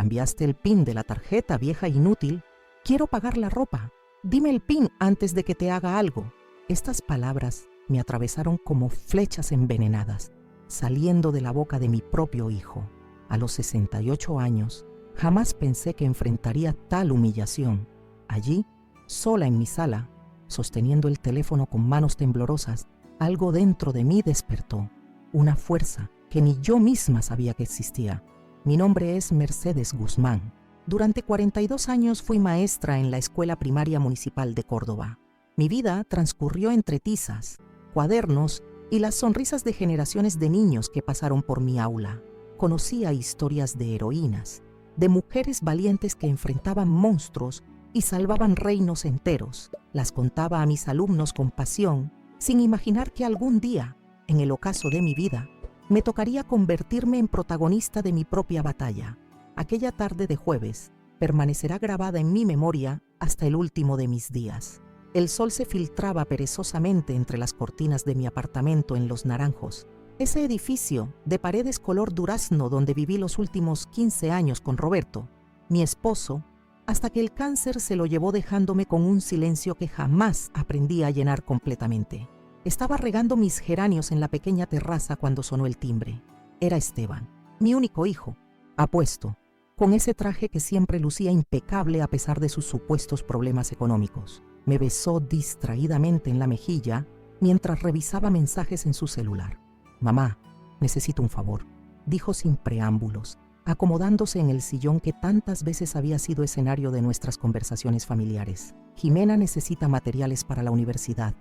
Cambiaste el PIN de la tarjeta, vieja inútil. Quiero pagar la ropa. Dime el PIN antes de que te haga algo. Estas palabras me atravesaron como flechas envenenadas, saliendo de la boca de mi propio hijo. A los 68 años, jamás pensé que enfrentaría tal humillación. Allí, sola en mi sala, sosteniendo el teléfono con manos temblorosas, algo dentro de mí despertó, una fuerza que ni yo misma sabía que existía. Mi nombre es Mercedes Guzmán. Durante 42 años fui maestra en la Escuela Primaria Municipal de Córdoba. Mi vida transcurrió entre tizas, cuadernos y las sonrisas de generaciones de niños que pasaron por mi aula. Conocía historias de heroínas, de mujeres valientes que enfrentaban monstruos y salvaban reinos enteros. Las contaba a mis alumnos con pasión, sin imaginar que algún día, en el ocaso de mi vida, me tocaría convertirme en protagonista de mi propia batalla. Aquella tarde de jueves permanecerá grabada en mi memoria hasta el último de mis días. El sol se filtraba perezosamente entre las cortinas de mi apartamento en Los Naranjos, ese edificio de paredes color durazno donde viví los últimos 15 años con Roberto, mi esposo, hasta que el cáncer se lo llevó dejándome con un silencio que jamás aprendí a llenar completamente. Estaba regando mis geranios en la pequeña terraza cuando sonó el timbre. Era Esteban, mi único hijo, apuesto, con ese traje que siempre lucía impecable a pesar de sus supuestos problemas económicos. Me besó distraídamente en la mejilla mientras revisaba mensajes en su celular. «Mamá, necesito un favor», dijo sin preámbulos, acomodándose en el sillón que tantas veces había sido escenario de nuestras conversaciones familiares. «Jimena necesita materiales para la universidad.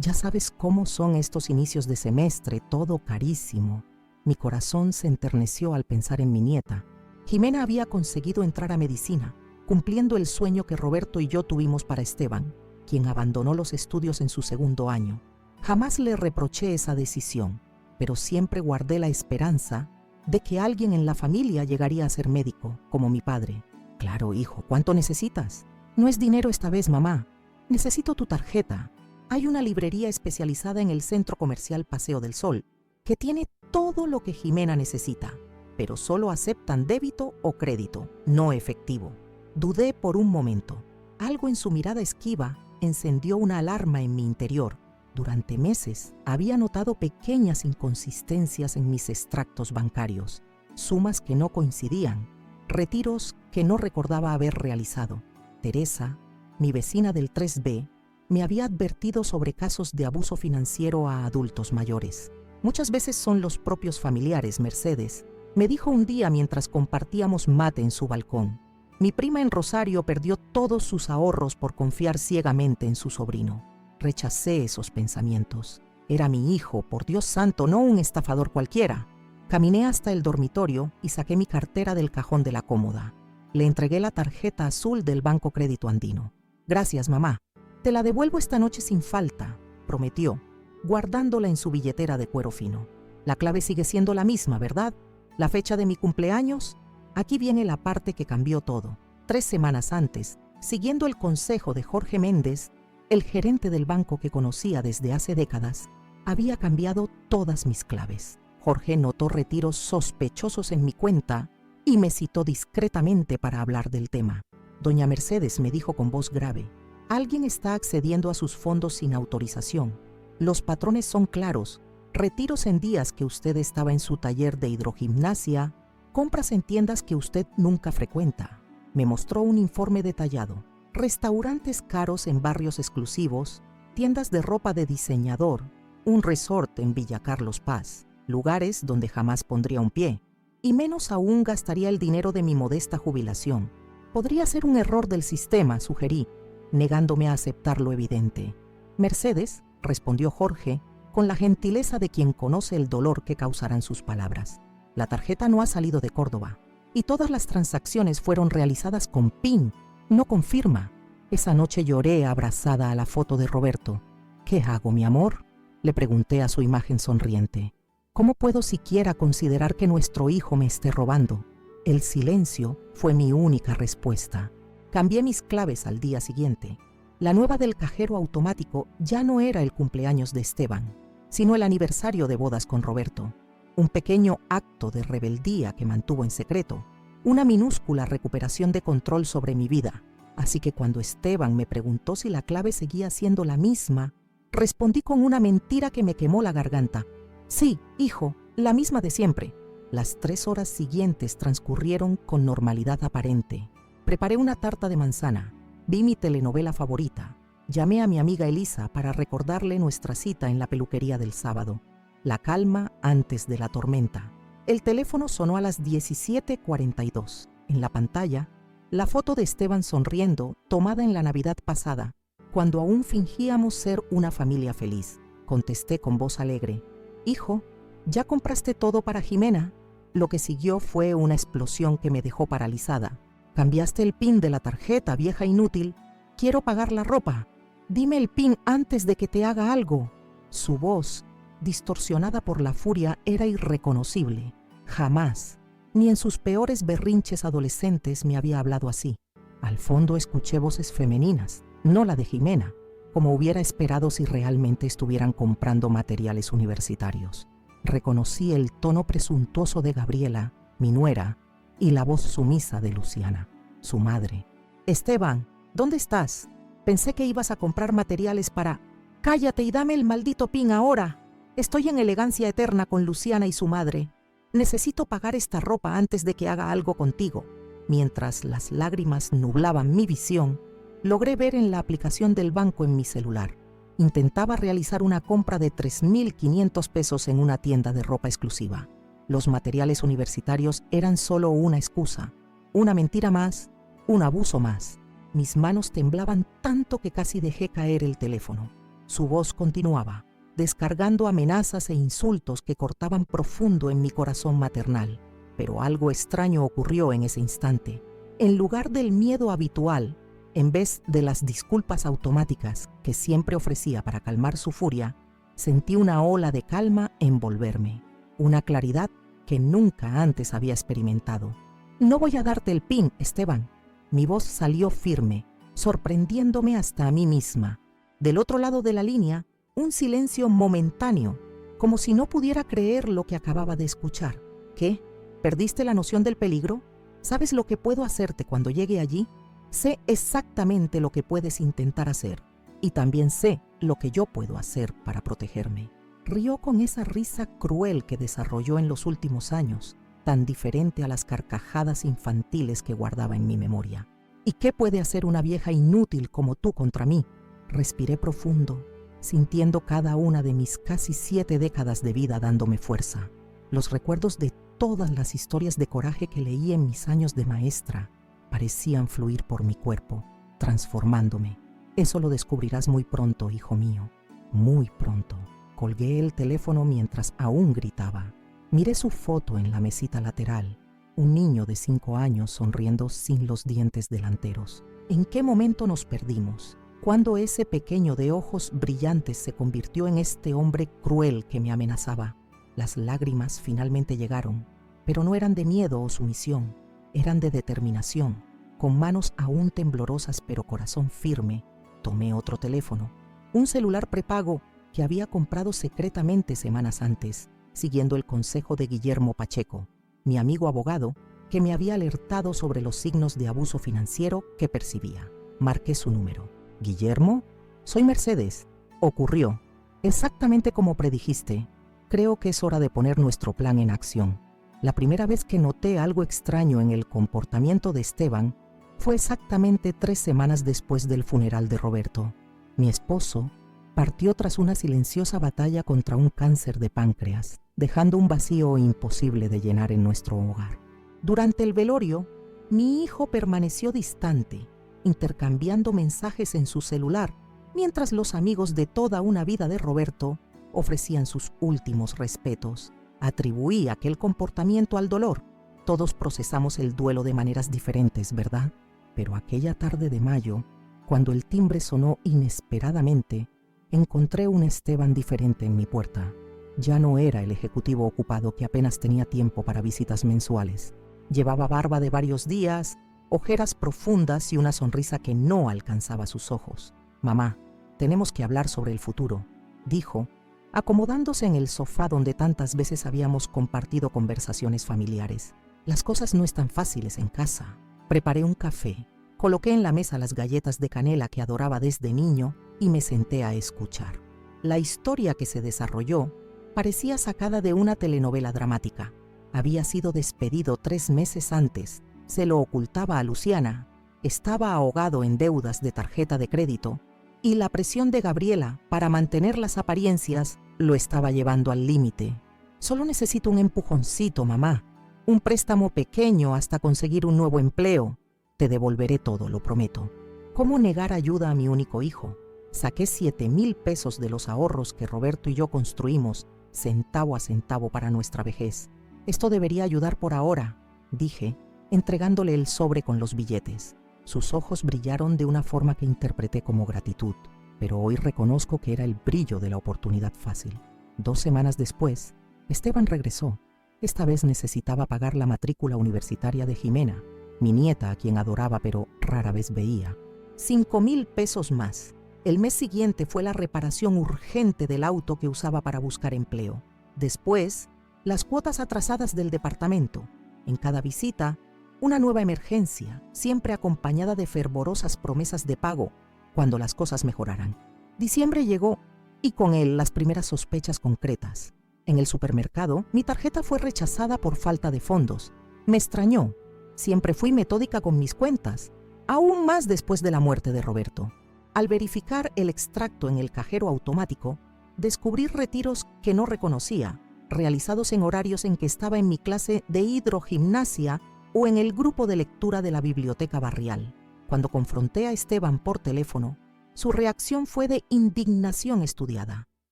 Ya sabes cómo son estos inicios de semestre, todo carísimo». Mi corazón se enterneció al pensar en mi nieta. Jimena había conseguido entrar a medicina, cumpliendo el sueño que Roberto y yo tuvimos para Esteban, quien abandonó los estudios en su segundo año. Jamás le reproché esa decisión, pero siempre guardé la esperanza de que alguien en la familia llegaría a ser médico, como mi padre. «Claro, hijo, ¿cuánto necesitas?» «No es dinero esta vez, mamá. Necesito tu tarjeta. Hay una librería especializada en el Centro Comercial Paseo del Sol que tiene todo lo que Jimena necesita, pero solo aceptan débito o crédito, no efectivo». Dudé por un momento. Algo en su mirada esquiva encendió una alarma en mi interior. Durante meses había notado pequeñas inconsistencias en mis extractos bancarios, sumas que no coincidían, retiros que no recordaba haber realizado. Teresa, mi vecina del 3B, me había advertido sobre casos de abuso financiero a adultos mayores. «Muchas veces son los propios familiares, Mercedes», me dijo un día mientras compartíamos mate en su balcón. Mi prima en Rosario perdió todos sus ahorros por confiar ciegamente en su sobrino. Rechacé esos pensamientos. Era mi hijo, por Dios santo, no un estafador cualquiera. Caminé hasta el dormitorio y saqué mi cartera del cajón de la cómoda. Le entregué la tarjeta azul del Banco Crédito Andino. «Gracias, mamá. Te la devuelvo esta noche sin falta», prometió, guardándola en su billetera de cuero fino. «La clave sigue siendo la misma, ¿verdad? La fecha de mi cumpleaños». Aquí viene la parte que cambió todo. 3 semanas antes, siguiendo el consejo de Jorge Méndez, el gerente del banco que conocía desde hace décadas, había cambiado todas mis claves. Jorge notó retiros sospechosos en mi cuenta y me citó discretamente para hablar del tema. «Doña Mercedes», me dijo con voz grave, «alguien está accediendo a sus fondos sin autorización. Los patrones son claros: retiros en días que usted estaba en su taller de hidrogimnasia, compras en tiendas que usted nunca frecuenta». Me mostró un informe detallado. Restaurantes caros en barrios exclusivos, tiendas de ropa de diseñador, un resort en Villa Carlos Paz, lugares donde jamás pondría un pie, y menos aún gastaría el dinero de mi modesta jubilación. «Podría ser un error del sistema», sugerí, negándome a aceptar lo evidente. «Mercedes», respondió Jorge, con la gentileza de quien conoce el dolor que causarán sus palabras, «la tarjeta no ha salido de Córdoba y todas las transacciones fueron realizadas con PIN, no con firma». Esa noche lloré abrazada a la foto de Roberto. «¿Qué hago, mi amor?», le pregunté a su imagen sonriente. «¿Cómo puedo siquiera considerar que nuestro hijo me esté robando?». El silencio fue mi única respuesta. Cambié mis claves al día siguiente. La nueva del cajero automático ya no era el cumpleaños de Esteban, sino el aniversario de bodas con Roberto. Un pequeño acto de rebeldía que mantuvo en secreto. una minúscula recuperación de control sobre mi vida. Así que cuando Esteban me preguntó si la clave seguía siendo la misma, respondí con una mentira que me quemó la garganta. Sí, hijo, la misma de siempre. Las 3 horas siguientes transcurrieron con normalidad aparente. Preparé una tarta de manzana, vi mi telenovela favorita, llamé a mi amiga Elisa para recordarle nuestra cita en la peluquería del sábado. La calma antes de la tormenta. El teléfono sonó a las 17:42. En la pantalla, la foto de Esteban sonriendo, tomada en la Navidad pasada, cuando aún fingíamos ser una familia feliz. Contesté con voz alegre. Hijo, ¿ya compraste todo para Jimena? Lo que siguió fue una explosión que me dejó paralizada. ¿Cambiaste el PIN de la tarjeta, vieja inútil? Quiero pagar la ropa. Dime el PIN antes de que te haga algo. Su voz, distorsionada por la furia, era irreconocible. Jamás, ni en sus peores berrinches adolescentes, me había hablado así. Al fondo escuché voces femeninas, no la de Jimena, como hubiera esperado si realmente estuvieran comprando materiales universitarios. Reconocí el tono presuntuoso de Gabriela, mi nuera, y la voz sumisa de Luciana, su madre. Esteban, ¿dónde estás? Pensé que ibas a comprar materiales para... Cállate y dame el maldito PIN ahora. Estoy en elegancia eterna con Luciana y su madre. Necesito pagar esta ropa antes de que haga algo contigo. Mientras las lágrimas nublaban mi visión, logré ver en la aplicación del banco en mi celular. Intentaba realizar una compra de 3.500 pesos en una tienda de ropa exclusiva. Los materiales universitarios eran solo una excusa, una mentira más, un abuso más. Mis manos temblaban tanto que casi dejé caer el teléfono. Su voz continuaba, descargando amenazas e insultos que cortaban profundo en mi corazón maternal. Pero algo extraño ocurrió en ese instante. En lugar del miedo habitual, en vez de las disculpas automáticas que siempre ofrecía para calmar su furia, sentí una ola de calma envolverme, una claridad que nunca antes había experimentado. No voy a darte el PIN, Esteban. Mi voz salió firme, sorprendiéndome hasta a mí misma. Del otro lado de la línea, un silencio momentáneo, como si no pudiera creer lo que acababa de escuchar. ¿Qué? ¿Perdiste la noción del peligro? ¿Sabes lo que puedo hacerte cuando llegue allí? Sé exactamente lo que puedes intentar hacer y también sé lo que yo puedo hacer para protegerme. Rió con esa risa cruel que desarrolló en los últimos años, tan diferente a las carcajadas infantiles que guardaba en mi memoria. ¿Y qué puede hacer una vieja inútil como tú contra mí? Respiré profundo, sintiendo cada una de mis casi 7 décadas de vida dándome fuerza. Los recuerdos de todas las historias de coraje que leí en mis años de maestra parecían fluir por mi cuerpo, transformándome. Eso lo descubrirás muy pronto, hijo mío, muy pronto. Colgué el teléfono mientras aún gritaba. Miré su foto en la mesita lateral, un niño de 5 años sonriendo sin los dientes delanteros. ¿En qué momento nos perdimos? ¿Cuándo ese pequeño de ojos brillantes se convirtió en este hombre cruel que me amenazaba? Las lágrimas finalmente llegaron, pero no eran de miedo o sumisión, eran de determinación. Con manos aún temblorosas pero corazón firme, tomé otro teléfono, un celular prepago que había comprado secretamente semanas antes, siguiendo el consejo de Guillermo Pacheco, mi amigo abogado, que me había alertado sobre los signos de abuso financiero que percibía. Marqué su número. ¿Guillermo? Soy Mercedes. Ocurrió, exactamente como predijiste. Creo que es hora de poner nuestro plan en acción. La primera vez que noté algo extraño en el comportamiento de Esteban fue exactamente 3 semanas después del funeral de Roberto. Mi esposo partió tras una silenciosa batalla contra un cáncer de páncreas, dejando un vacío imposible de llenar en nuestro hogar. Durante el velorio, mi hijo permaneció distante, intercambiando mensajes en su celular, mientras los amigos de toda una vida de Roberto ofrecían sus últimos respetos. Atribuí aquel comportamiento al dolor. Todos procesamos el duelo de maneras diferentes, ¿verdad? Pero aquella tarde de mayo, cuando el timbre sonó inesperadamente, encontré un Esteban diferente en mi puerta. Ya no era el ejecutivo ocupado que apenas tenía tiempo para visitas mensuales. Llevaba barba de varios días, ojeras profundas y una sonrisa que no alcanzaba sus ojos. «Mamá, tenemos que hablar sobre el futuro», dijo, acomodándose en el sofá donde tantas veces habíamos compartido conversaciones familiares. Las cosas no están fáciles en casa. Preparé un café, coloqué en la mesa las galletas de canela que adoraba desde niño y me senté a escuchar. La historia que se desarrolló parecía sacada de una telenovela dramática. Había sido despedido 3 meses antes, se lo ocultaba a Luciana, estaba ahogado en deudas de tarjeta de crédito y la presión de Gabriela para mantener las apariencias lo estaba llevando al límite. Solo necesito un empujoncito, mamá, un préstamo pequeño hasta conseguir un nuevo empleo. Te devolveré todo, lo prometo. ¿Cómo negar ayuda a mi único hijo? Saqué 7,000 pesos de los ahorros que Roberto y yo construimos, centavo a centavo para nuestra vejez. Esto debería ayudar por ahora, dije, entregándole el sobre con los billetes. Sus ojos brillaron de una forma que interpreté como gratitud, pero hoy reconozco que era el brillo de la oportunidad fácil. 2 semanas después, Esteban regresó. Esta vez necesitaba pagar la matrícula universitaria de Jimena, mi nieta a quien adoraba pero rara vez veía. 5,000 pesos más. El mes siguiente fue la reparación urgente del auto que usaba para buscar empleo. Después, las cuotas atrasadas del departamento. En cada visita, una nueva emergencia, siempre acompañada de fervorosas promesas de pago cuando las cosas mejoraran. Diciembre llegó y con él las primeras sospechas concretas. En el supermercado, mi tarjeta fue rechazada por falta de fondos. Me extrañó. Siempre fui metódica con mis cuentas, aún más después de la muerte de Roberto. Al verificar el extracto en el cajero automático, descubrí retiros que no reconocía, realizados en horarios en que estaba en mi clase de hidrogimnasia o en el grupo de lectura de la biblioteca barrial. Cuando confronté a Esteban por teléfono, su reacción fue de indignación estudiada.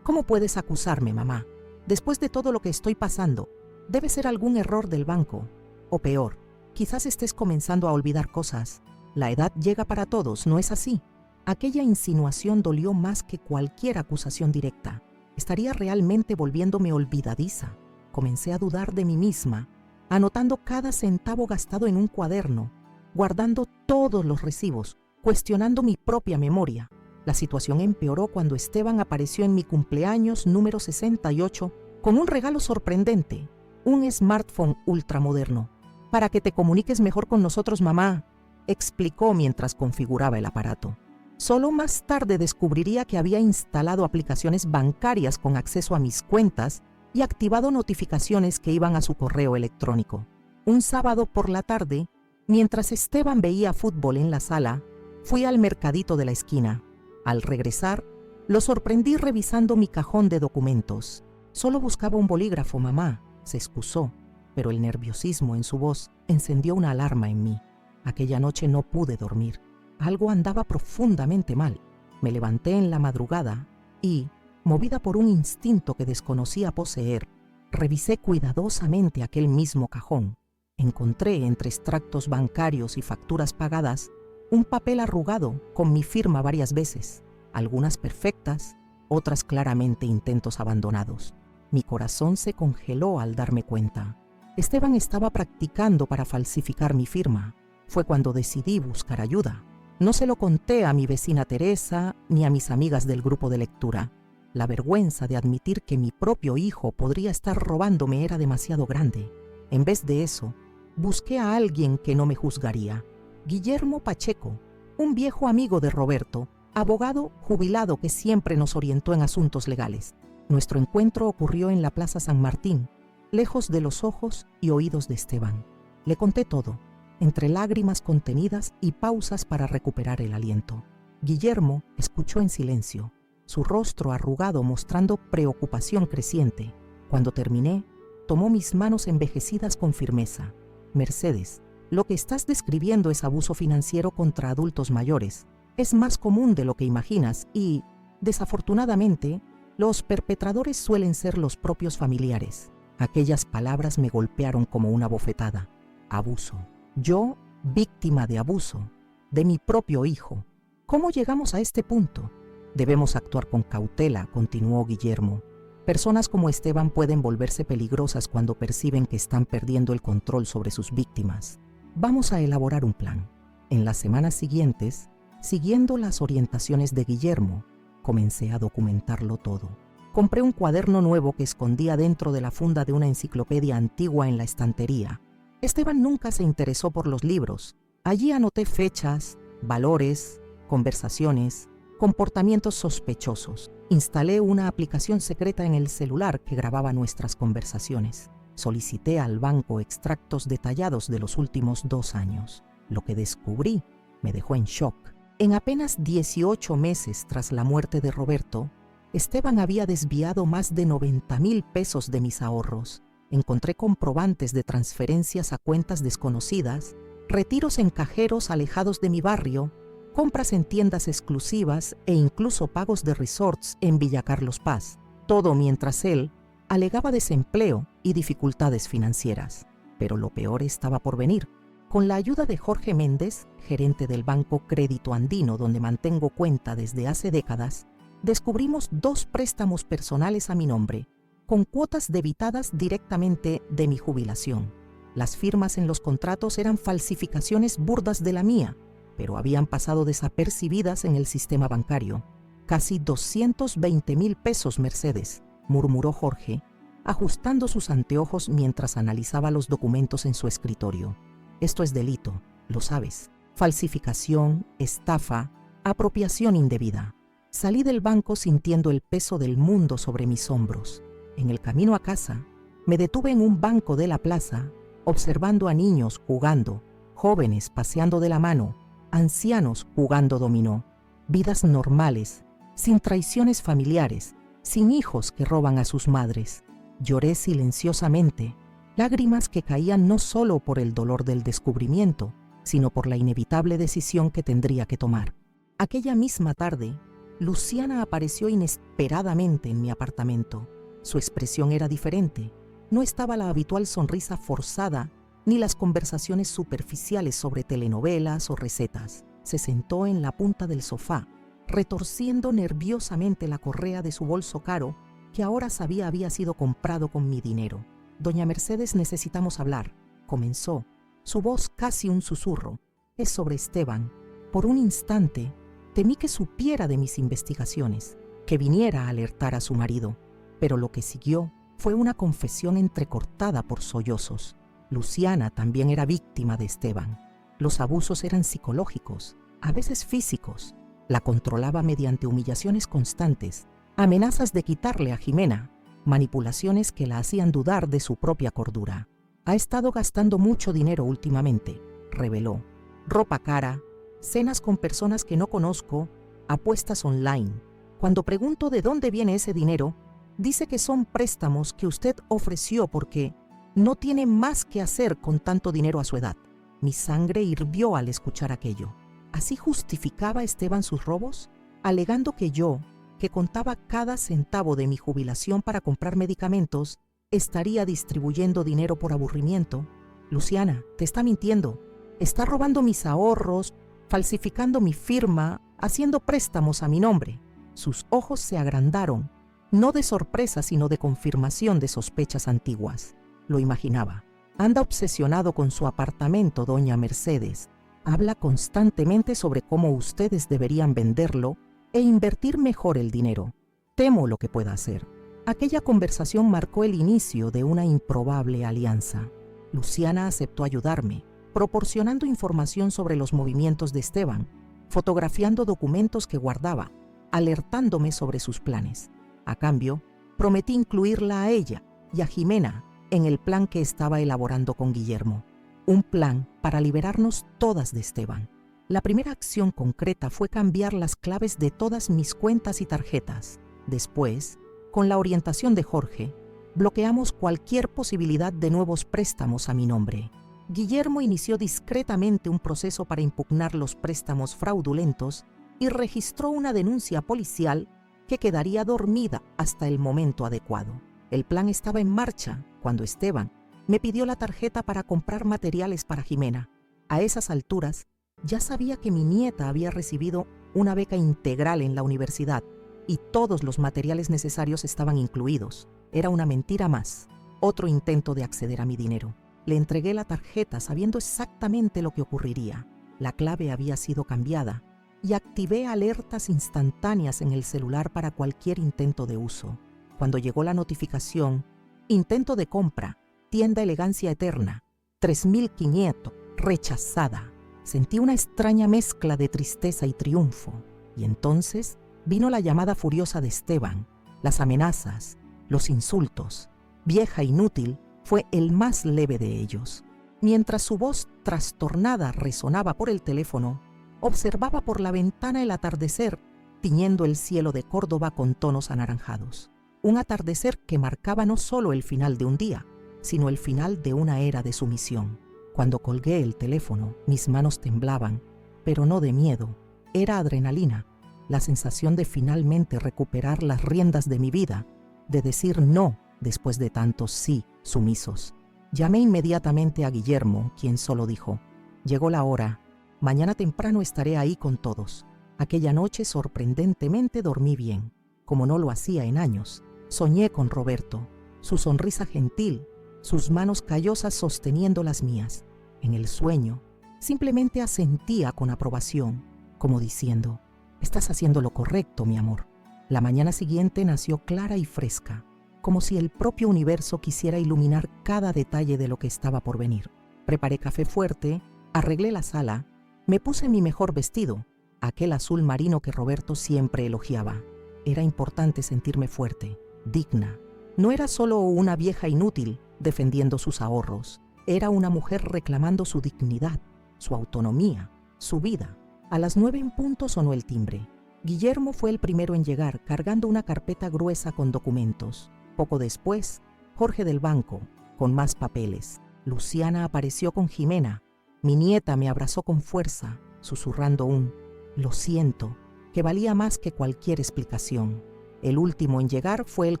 ¿Cómo puedes acusarme, mamá? Después de todo lo que estoy pasando, debe ser algún error del banco. O peor, quizás estés comenzando a olvidar cosas. La edad llega para todos, ¿no es así? Aquella insinuación dolió más que cualquier acusación directa. ¿Estaría realmente volviéndome olvidadiza? Comencé a dudar de mí misma, anotando cada centavo gastado en un cuaderno, guardando todos los recibos, cuestionando mi propia memoria. La situación empeoró cuando Esteban apareció en mi cumpleaños número 68 con un regalo sorprendente, un smartphone ultramoderno. Para que te comuniques mejor con nosotros, mamá, explicó mientras configuraba el aparato. Solo más tarde descubriría que había instalado aplicaciones bancarias con acceso a mis cuentas y activado notificaciones que iban a su correo electrónico. Un sábado por la tarde, mientras Esteban veía fútbol en la sala, fui al mercadito de la esquina. Al regresar, lo sorprendí revisando mi cajón de documentos. Solo buscaba un bolígrafo, mamá, se excusó, pero el nerviosismo en su voz encendió una alarma en mí. Aquella noche no pude dormir. Algo andaba profundamente mal. Me levanté en la madrugada y, movida por un instinto que desconocía poseer, revisé cuidadosamente aquel mismo cajón. Encontré entre extractos bancarios y facturas pagadas un papel arrugado con mi firma varias veces, algunas perfectas, otras claramente intentos abandonados. Mi corazón se congeló al darme cuenta. Esteban estaba practicando para falsificar mi firma. Fue cuando decidí buscar ayuda. No se lo conté a mi vecina Teresa ni a mis amigas del grupo de lectura. La vergüenza de admitir que mi propio hijo podría estar robándome era demasiado grande. En vez de eso, busqué a alguien que no me juzgaría. Guillermo Pacheco, un viejo amigo de Roberto, abogado jubilado que siempre nos orientó en asuntos legales. Nuestro encuentro ocurrió en la Plaza San Martín, lejos de los ojos y oídos de Esteban. Le conté todo, entre lágrimas contenidas y pausas para recuperar el aliento. Guillermo escuchó en silencio, su rostro arrugado mostrando preocupación creciente. Cuando terminé, tomó mis manos envejecidas con firmeza. Mercedes, lo que estás describiendo es abuso financiero contra adultos mayores. Es más común de lo que imaginas y, desafortunadamente, los perpetradores suelen ser los propios familiares. Aquellas palabras me golpearon como una bofetada. Abuso. Yo, víctima de abuso, de mi propio hijo. ¿Cómo llegamos a este punto? Debemos actuar con cautela, continuó Guillermo. Personas como Esteban pueden volverse peligrosas cuando perciben que están perdiendo el control sobre sus víctimas. Vamos a elaborar un plan. En las semanas siguientes, siguiendo las orientaciones de Guillermo, comencé a documentarlo todo. Compré un cuaderno nuevo que escondía dentro de la funda de una enciclopedia antigua en la estantería. Esteban nunca se interesó por los libros. Allí anoté fechas, valores, conversaciones, comportamientos sospechosos. Instalé una aplicación secreta en el celular que grababa nuestras conversaciones. Solicité al banco extractos detallados de los últimos 2 años. Lo que descubrí me dejó en shock. En apenas 18 meses tras la muerte de Roberto, Esteban había desviado más de 90,000 pesos de mis ahorros. Encontré comprobantes de transferencias a cuentas desconocidas, retiros en cajeros alejados de mi barrio, compras en tiendas exclusivas e incluso pagos de resorts en Villa Carlos Paz. Todo mientras él alegaba desempleo y dificultades financieras. Pero lo peor estaba por venir. Con la ayuda de Jorge Méndez, gerente del Banco Crédito Andino, donde mantengo cuenta desde hace décadas, descubrimos 2 préstamos personales a mi nombre, con cuotas debitadas directamente de mi jubilación. Las firmas en los contratos eran falsificaciones burdas de la mía, pero habían pasado desapercibidas en el sistema bancario. Casi 220,000 pesos, Mercedes, murmuró Jorge, ajustando sus anteojos mientras analizaba los documentos en su escritorio. Esto es delito, lo sabes. Falsificación, estafa, apropiación indebida. Salí del banco sintiendo el peso del mundo sobre mis hombros. En el camino a casa, me detuve en un banco de la plaza, observando a niños jugando, jóvenes paseando de la mano, ancianos jugando dominó. Vidas normales, sin traiciones familiares, sin hijos que roban a sus madres. Lloré silenciosamente, lágrimas que caían no solo por el dolor del descubrimiento, sino por la inevitable decisión que tendría que tomar. Aquella misma tarde, Luciana apareció inesperadamente en mi apartamento. Su expresión era diferente. No estaba la habitual sonrisa forzada, ni las conversaciones superficiales sobre telenovelas o recetas. Se sentó en la punta del sofá, retorciendo nerviosamente la correa de su bolso caro, que ahora sabía había sido comprado con mi dinero. Doña Mercedes, necesitamos hablar, comenzó, su voz casi un susurro. Es sobre Esteban. Por un instante, temí que supiera de mis investigaciones, que viniera a alertar a su marido, pero lo que siguió fue una confesión entrecortada por sollozos. Luciana también era víctima de Esteban. Los abusos eran psicológicos, a veces físicos. La controlaba mediante humillaciones constantes, amenazas de quitarle a Jimena, manipulaciones que la hacían dudar de su propia cordura. Ha estado gastando mucho dinero últimamente, reveló. Ropa cara, cenas con personas que no conozco, apuestas online. Cuando pregunto de dónde viene ese dinero, dice que son préstamos que usted ofreció porque no tiene más que hacer con tanto dinero a su edad. Mi sangre hirvió al escuchar aquello. ¿Así justificaba Esteban sus robos? Alegando que yo, que contaba cada centavo de mi jubilación para comprar medicamentos, estaría distribuyendo dinero por aburrimiento. Luciana, te está mintiendo. Está robando mis ahorros, falsificando mi firma, haciendo préstamos a mi nombre. Sus ojos se agrandaron, no de sorpresa sino de confirmación de sospechas antiguas. Lo imaginaba. Anda obsesionado con su apartamento, doña Mercedes. Habla constantemente sobre cómo ustedes deberían venderlo e invertir mejor el dinero. Temo lo que pueda hacer. Aquella conversación marcó el inicio de una improbable alianza. Luciana aceptó ayudarme, proporcionando información sobre los movimientos de Esteban, fotografiando documentos que guardaba, alertándome sobre sus planes. A cambio, prometí incluirla a ella y a Jimena en el plan que estaba elaborando con Guillermo. Un plan para liberarnos todas de Esteban. La primera acción concreta fue cambiar las claves de todas mis cuentas y tarjetas. Después, con la orientación de Jorge, bloqueamos cualquier posibilidad de nuevos préstamos a mi nombre. Guillermo inició discretamente un proceso para impugnar los préstamos fraudulentos y registró una denuncia policial que quedaría dormida hasta el momento adecuado. El plan estaba en marcha cuando Esteban me pidió la tarjeta para comprar materiales para Jimena. A esas alturas, ya sabía que mi nieta había recibido una beca integral en la universidad y todos los materiales necesarios estaban incluidos. Era una mentira más, otro intento de acceder a mi dinero. Le entregué la tarjeta sabiendo exactamente lo que ocurriría. La clave había sido cambiada y activé alertas instantáneas en el celular para cualquier intento de uso. Cuando llegó la notificación, intento de compra, tienda Elegancia Eterna, 3.500, rechazada. Sentí una extraña mezcla de tristeza y triunfo. Y entonces vino la llamada furiosa de Esteban, las amenazas, los insultos. Vieja inútil fue el más leve de ellos. Mientras su voz trastornada resonaba por el teléfono, observaba por la ventana el atardecer, tiñendo el cielo de Córdoba con tonos anaranjados. Un atardecer que marcaba no solo el final de un día, sino el final de una era de sumisión. Cuando colgué el teléfono, mis manos temblaban, pero no de miedo, era adrenalina, la sensación de finalmente recuperar las riendas de mi vida, de decir no después de tantos sí sumisos. Llamé inmediatamente a Guillermo, quien solo dijo: «Llegó la hora, mañana temprano estaré ahí con todos». Aquella noche sorprendentemente dormí bien, como no lo hacía en años. Soñé con Roberto, su sonrisa gentil, sus manos callosas sosteniendo las mías. En el sueño, simplemente asentía con aprobación, como diciendo: «Estás haciendo lo correcto, mi amor». La mañana siguiente nació clara y fresca, como si el propio universo quisiera iluminar cada detalle de lo que estaba por venir. Preparé café fuerte, arreglé la sala, me puse mi mejor vestido, aquel azul marino que Roberto siempre elogiaba. Era importante sentirme fuerte, digna. No era solo una vieja inútil defendiendo sus ahorros, era una mujer reclamando su dignidad, su autonomía, su vida. A las 9 en punto sonó el timbre. Guillermo fue el primero en llegar, cargando una carpeta gruesa con documentos. Poco después, Jorge del banco, con más papeles. Luciana apareció con Jimena. Mi nieta me abrazó con fuerza, susurrando un «lo siento», que valía más que cualquier explicación. El último en llegar fue el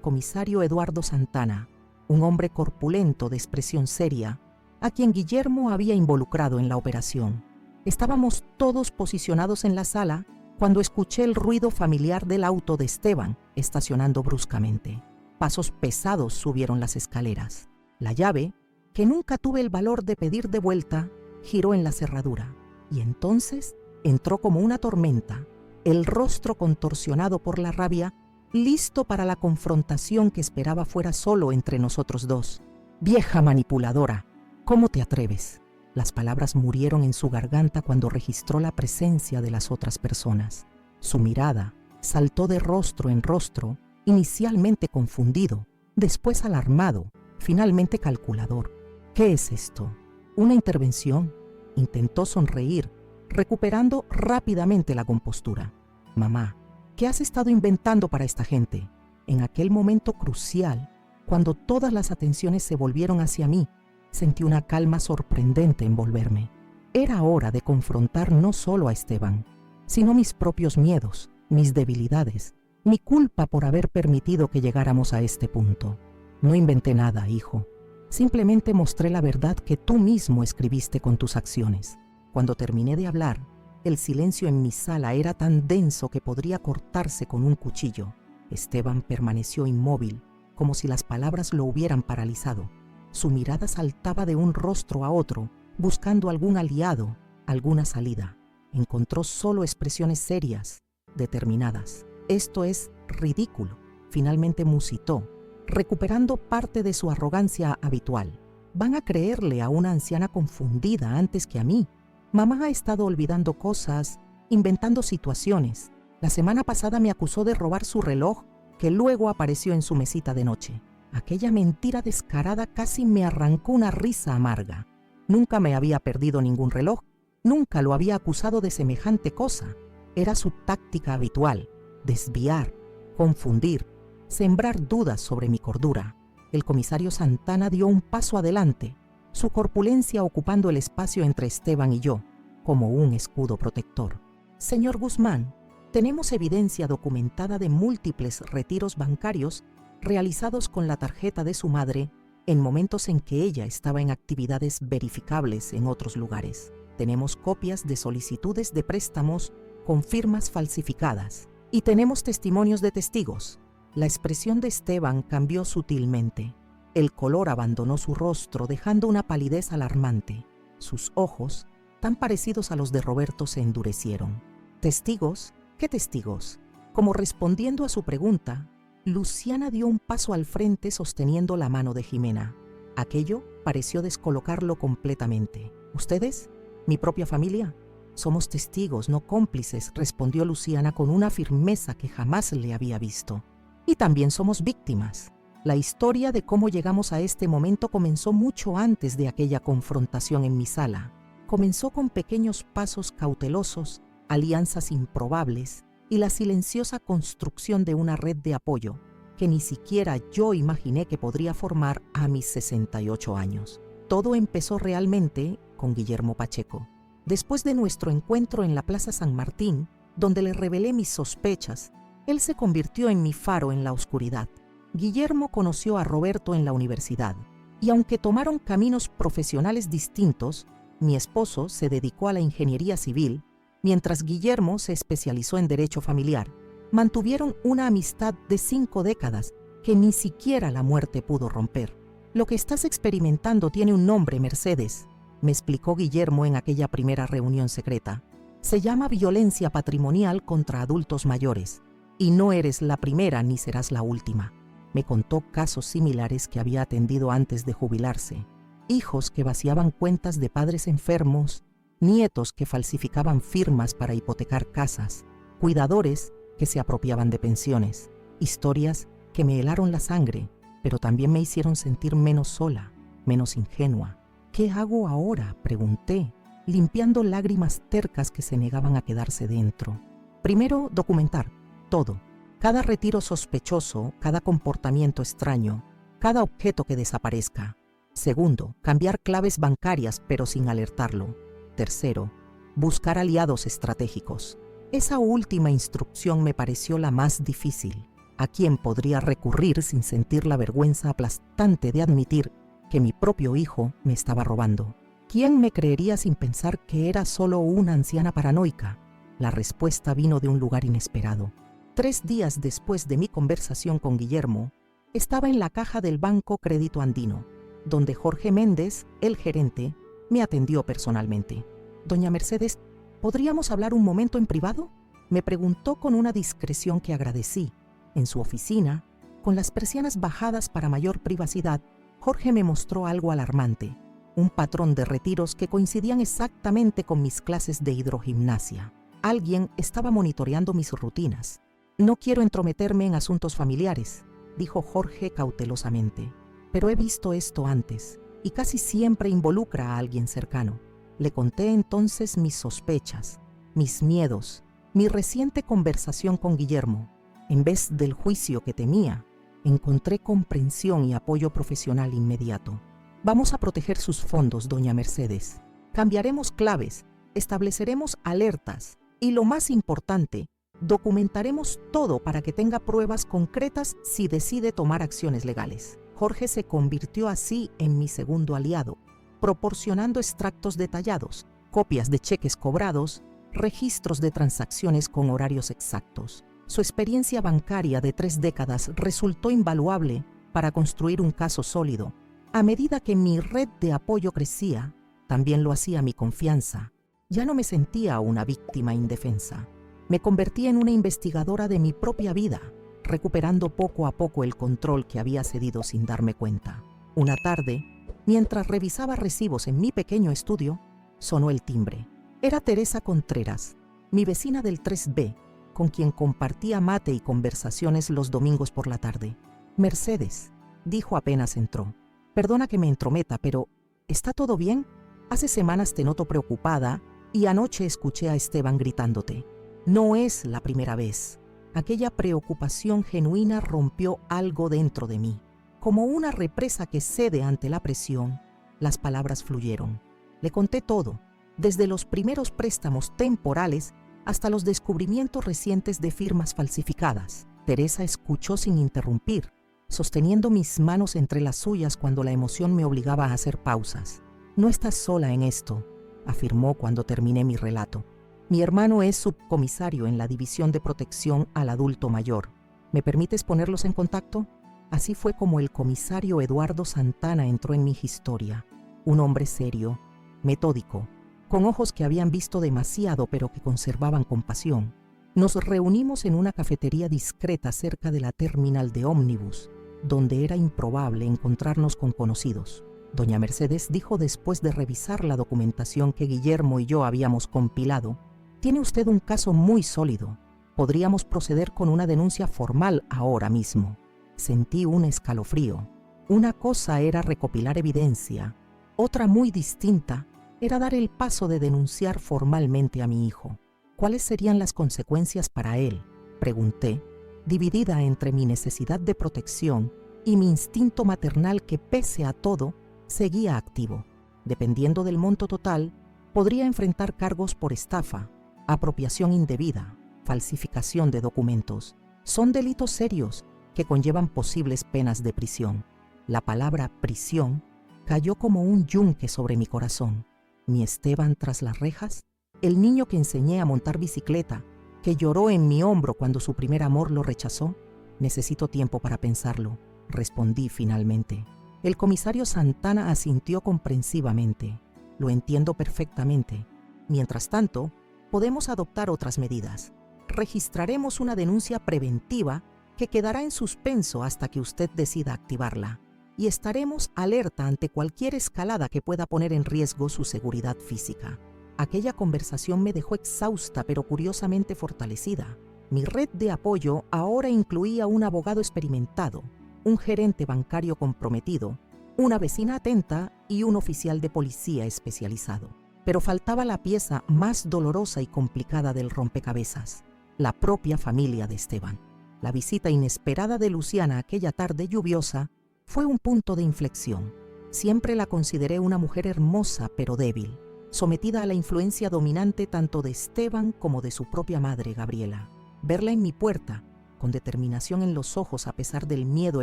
comisario Eduardo Santana, un hombre corpulento de expresión seria, a quien Guillermo había involucrado en la operación. Estábamos todos posicionados en la sala cuando escuché el ruido familiar del auto de Esteban estacionando bruscamente. Pasos pesados subieron las escaleras. La llave, que nunca tuve el valor de pedir de vuelta, giró en la cerradura. Y entonces entró como una tormenta, el rostro contorsionado por la rabia, listo para la confrontación que esperaba fuera solo entre nosotros dos. «Vieja manipuladora, ¿cómo te atreves?». Las palabras murieron en su garganta cuando registró la presencia de las otras personas. Su mirada saltó de rostro en rostro, inicialmente confundido, después alarmado, finalmente calculador. «¿Qué es esto? ¿Una intervención?». Intentó sonreír, recuperando rápidamente la compostura. «Mamá, ¿qué has estado inventando para esta gente?». En aquel momento crucial, cuando todas las atenciones se volvieron hacia mí, sentí una calma sorprendente envolverme. Era hora de confrontar no solo a Esteban, sino mis propios miedos, mis debilidades, mi culpa por haber permitido que llegáramos a este punto. «No inventé nada, hijo. Simplemente mostré la verdad que tú mismo escribiste con tus acciones». Cuando terminé de hablar, el silencio en mi sala era tan denso que podría cortarse con un cuchillo. Esteban permaneció inmóvil, como si las palabras lo hubieran paralizado. Su mirada saltaba de un rostro a otro, buscando algún aliado, alguna salida. Encontró solo expresiones serias, determinadas. «Esto es ridículo», finalmente musitó, recuperando parte de su arrogancia habitual. «Van a creerle a una anciana confundida antes que a mí. Mamá ha estado olvidando cosas, inventando situaciones. La semana pasada me acusó de robar su reloj, que luego apareció en su mesita de noche. Aquella mentira descarada casi me arrancó una risa amarga. Nunca me había perdido ningún reloj, nunca lo había acusado de semejante cosa. Era su táctica habitual: desviar, confundir, sembrar dudas sobre mi cordura». El comisario Santana dio un paso adelante, su corpulencia ocupando el espacio entre Esteban y yo, como un escudo protector. «Señor Guzmán, tenemos evidencia documentada de múltiples retiros bancarios realizados con la tarjeta de su madre en momentos en que ella estaba en actividades verificables en otros lugares. Tenemos copias de solicitudes de préstamos con firmas falsificadas y tenemos testimonios de testigos». La expresión de Esteban cambió sutilmente. El color abandonó su rostro, dejando una palidez alarmante. Sus ojos, tan parecidos a los de Roberto, se endurecieron. «¿Testigos? ¿Qué testigos?». Como respondiendo a su pregunta, Luciana dio un paso al frente sosteniendo la mano de Jimena. Aquello pareció descolocarlo completamente. ¿Ustedes? ¿Mi propia familia? Somos testigos, no cómplices, respondió Luciana con una firmeza que jamás le había visto. Y también somos víctimas. La historia de cómo llegamos a este momento comenzó mucho antes de aquella confrontación en mi sala. Comenzó con pequeños pasos cautelosos, alianzas improbables y la silenciosa construcción de una red de apoyo que ni siquiera yo imaginé que podría formar a mis 68 años. Todo empezó realmente con Guillermo Pacheco. Después de nuestro encuentro en la Plaza San Martín, donde le revelé mis sospechas, él se convirtió en mi faro en la oscuridad. Guillermo conoció a Roberto en la universidad, y aunque tomaron caminos profesionales distintos, mi esposo se dedicó a la ingeniería civil, mientras Guillermo se especializó en derecho familiar. Mantuvieron una amistad de 5 décadas que ni siquiera la muerte pudo romper. Lo que estás experimentando tiene un nombre, Mercedes, me explicó Guillermo en aquella primera reunión secreta. Se llama violencia patrimonial contra adultos mayores, y no eres la primera ni serás la última. Me contó casos similares que había atendido antes de jubilarse. Hijos que vaciaban cuentas de padres enfermos, nietos que falsificaban firmas para hipotecar casas, cuidadores que se apropiaban de pensiones, historias que me helaron la sangre, pero también me hicieron sentir menos sola, menos ingenua. ¿Qué hago ahora?, pregunté, limpiando lágrimas tercas que se negaban a quedarse dentro. Primero, documentar todo. Cada retiro sospechoso, cada comportamiento extraño, cada objeto que desaparezca. Segundo, cambiar claves bancarias pero sin alertarlo. Tercero, buscar aliados estratégicos. Esa última instrucción me pareció la más difícil. ¿A quién podría recurrir sin sentir la vergüenza aplastante de admitir que mi propio hijo me estaba robando? ¿Quién me creería sin pensar que era solo una anciana paranoica? La respuesta vino de un lugar inesperado. 3 días después de mi conversación con Guillermo, estaba en la caja del Banco Crédito Andino, donde Jorge Méndez, el gerente, me atendió personalmente. «Doña Mercedes, ¿podríamos hablar un momento en privado?», me preguntó con una discreción que agradecí. En su oficina, con las persianas bajadas para mayor privacidad, Jorge me mostró algo alarmante, un patrón de retiros que coincidían exactamente con mis clases de hidrogimnasia. Alguien estaba monitoreando mis rutinas. «No quiero entrometerme en asuntos familiares», dijo Jorge cautelosamente, «pero he visto esto antes y casi siempre involucra a alguien cercano». Le conté entonces mis sospechas, mis miedos, mi reciente conversación con Guillermo. En vez del juicio que temía, encontré comprensión y apoyo profesional inmediato. «Vamos a proteger sus fondos, doña Mercedes. Cambiaremos claves, estableceremos alertas y, lo más importante, documentaremos todo para que tenga pruebas concretas si decide tomar acciones legales». Jorge se convirtió así en mi segundo aliado, proporcionando extractos detallados, copias de cheques cobrados, registros de transacciones con horarios exactos. Su experiencia bancaria de 3 décadas resultó invaluable para construir un caso sólido. A medida que mi red de apoyo crecía, también lo hacía mi confianza. Ya no me sentía una víctima indefensa. Me convertí en una investigadora de mi propia vida, recuperando poco a poco el control que había cedido sin darme cuenta. Una tarde, mientras revisaba recibos en mi pequeño estudio, sonó el timbre. Era Teresa Contreras, mi vecina del 3B, con quien compartía mate y conversaciones los domingos por la tarde. «Mercedes», dijo apenas entró, «perdona que me entrometa, pero ¿está todo bien? Hace semanas te noto preocupada y anoche escuché a Esteban gritándote. No es la primera vez». Aquella preocupación genuina rompió algo dentro de mí. Como una represa que cede ante la presión, las palabras fluyeron. Le conté todo, desde los primeros préstamos temporales hasta los descubrimientos recientes de firmas falsificadas. Teresa escuchó sin interrumpir, sosteniendo mis manos entre las suyas cuando la emoción me obligaba a hacer pausas. «No estás sola en esto», afirmó cuando terminé mi relato. «Mi hermano es subcomisario en la División de Protección al Adulto Mayor. ¿Me permites ponerlos en contacto?». Así fue como el comisario Eduardo Santana entró en mi historia. Un hombre serio, metódico, con ojos que habían visto demasiado pero que conservaban compasión. Nos reunimos en una cafetería discreta cerca de la terminal de ómnibus, donde era improbable encontrarnos con conocidos. Doña Mercedes dijo después de revisar la documentación que Guillermo y yo habíamos compilado: tiene usted un caso muy sólido. Podríamos proceder con una denuncia formal ahora mismo. Sentí un escalofrío. Una cosa era recopilar evidencia, otra muy distinta era dar el paso de denunciar formalmente a mi hijo. ¿Cuáles serían las consecuencias para él?, pregunté, dividida entre mi necesidad de protección y mi instinto maternal que, pese a todo, seguía activo. Dependiendo del monto total, podría enfrentar cargos por estafa, apropiación indebida, falsificación de documentos. Son delitos serios que conllevan posibles penas de prisión. La palabra prisión cayó como un yunque sobre mi corazón. ¿Mi Esteban tras las rejas? ¿El niño que enseñé a montar bicicleta, que lloró en mi hombro cuando su primer amor lo rechazó? Necesito tiempo para pensarlo, respondí finalmente. El comisario Santana asintió comprensivamente. Lo entiendo perfectamente. Mientras tanto, podemos adoptar otras medidas. Registraremos una denuncia preventiva que quedará en suspenso hasta que usted decida activarla, y estaremos alerta ante cualquier escalada que pueda poner en riesgo su seguridad física. Aquella conversación me dejó exhausta pero curiosamente fortalecida. Mi red de apoyo ahora incluía un abogado experimentado, un gerente bancario comprometido, una vecina atenta y un oficial de policía especializado. Pero faltaba la pieza más dolorosa y complicada del rompecabezas: la propia familia de Esteban. La visita inesperada de Luciana aquella tarde lluviosa fue un punto de inflexión. Siempre la consideré una mujer hermosa pero débil, sometida a la influencia dominante tanto de Esteban como de su propia madre, Gabriela. Verla en mi puerta, con determinación en los ojos a pesar del miedo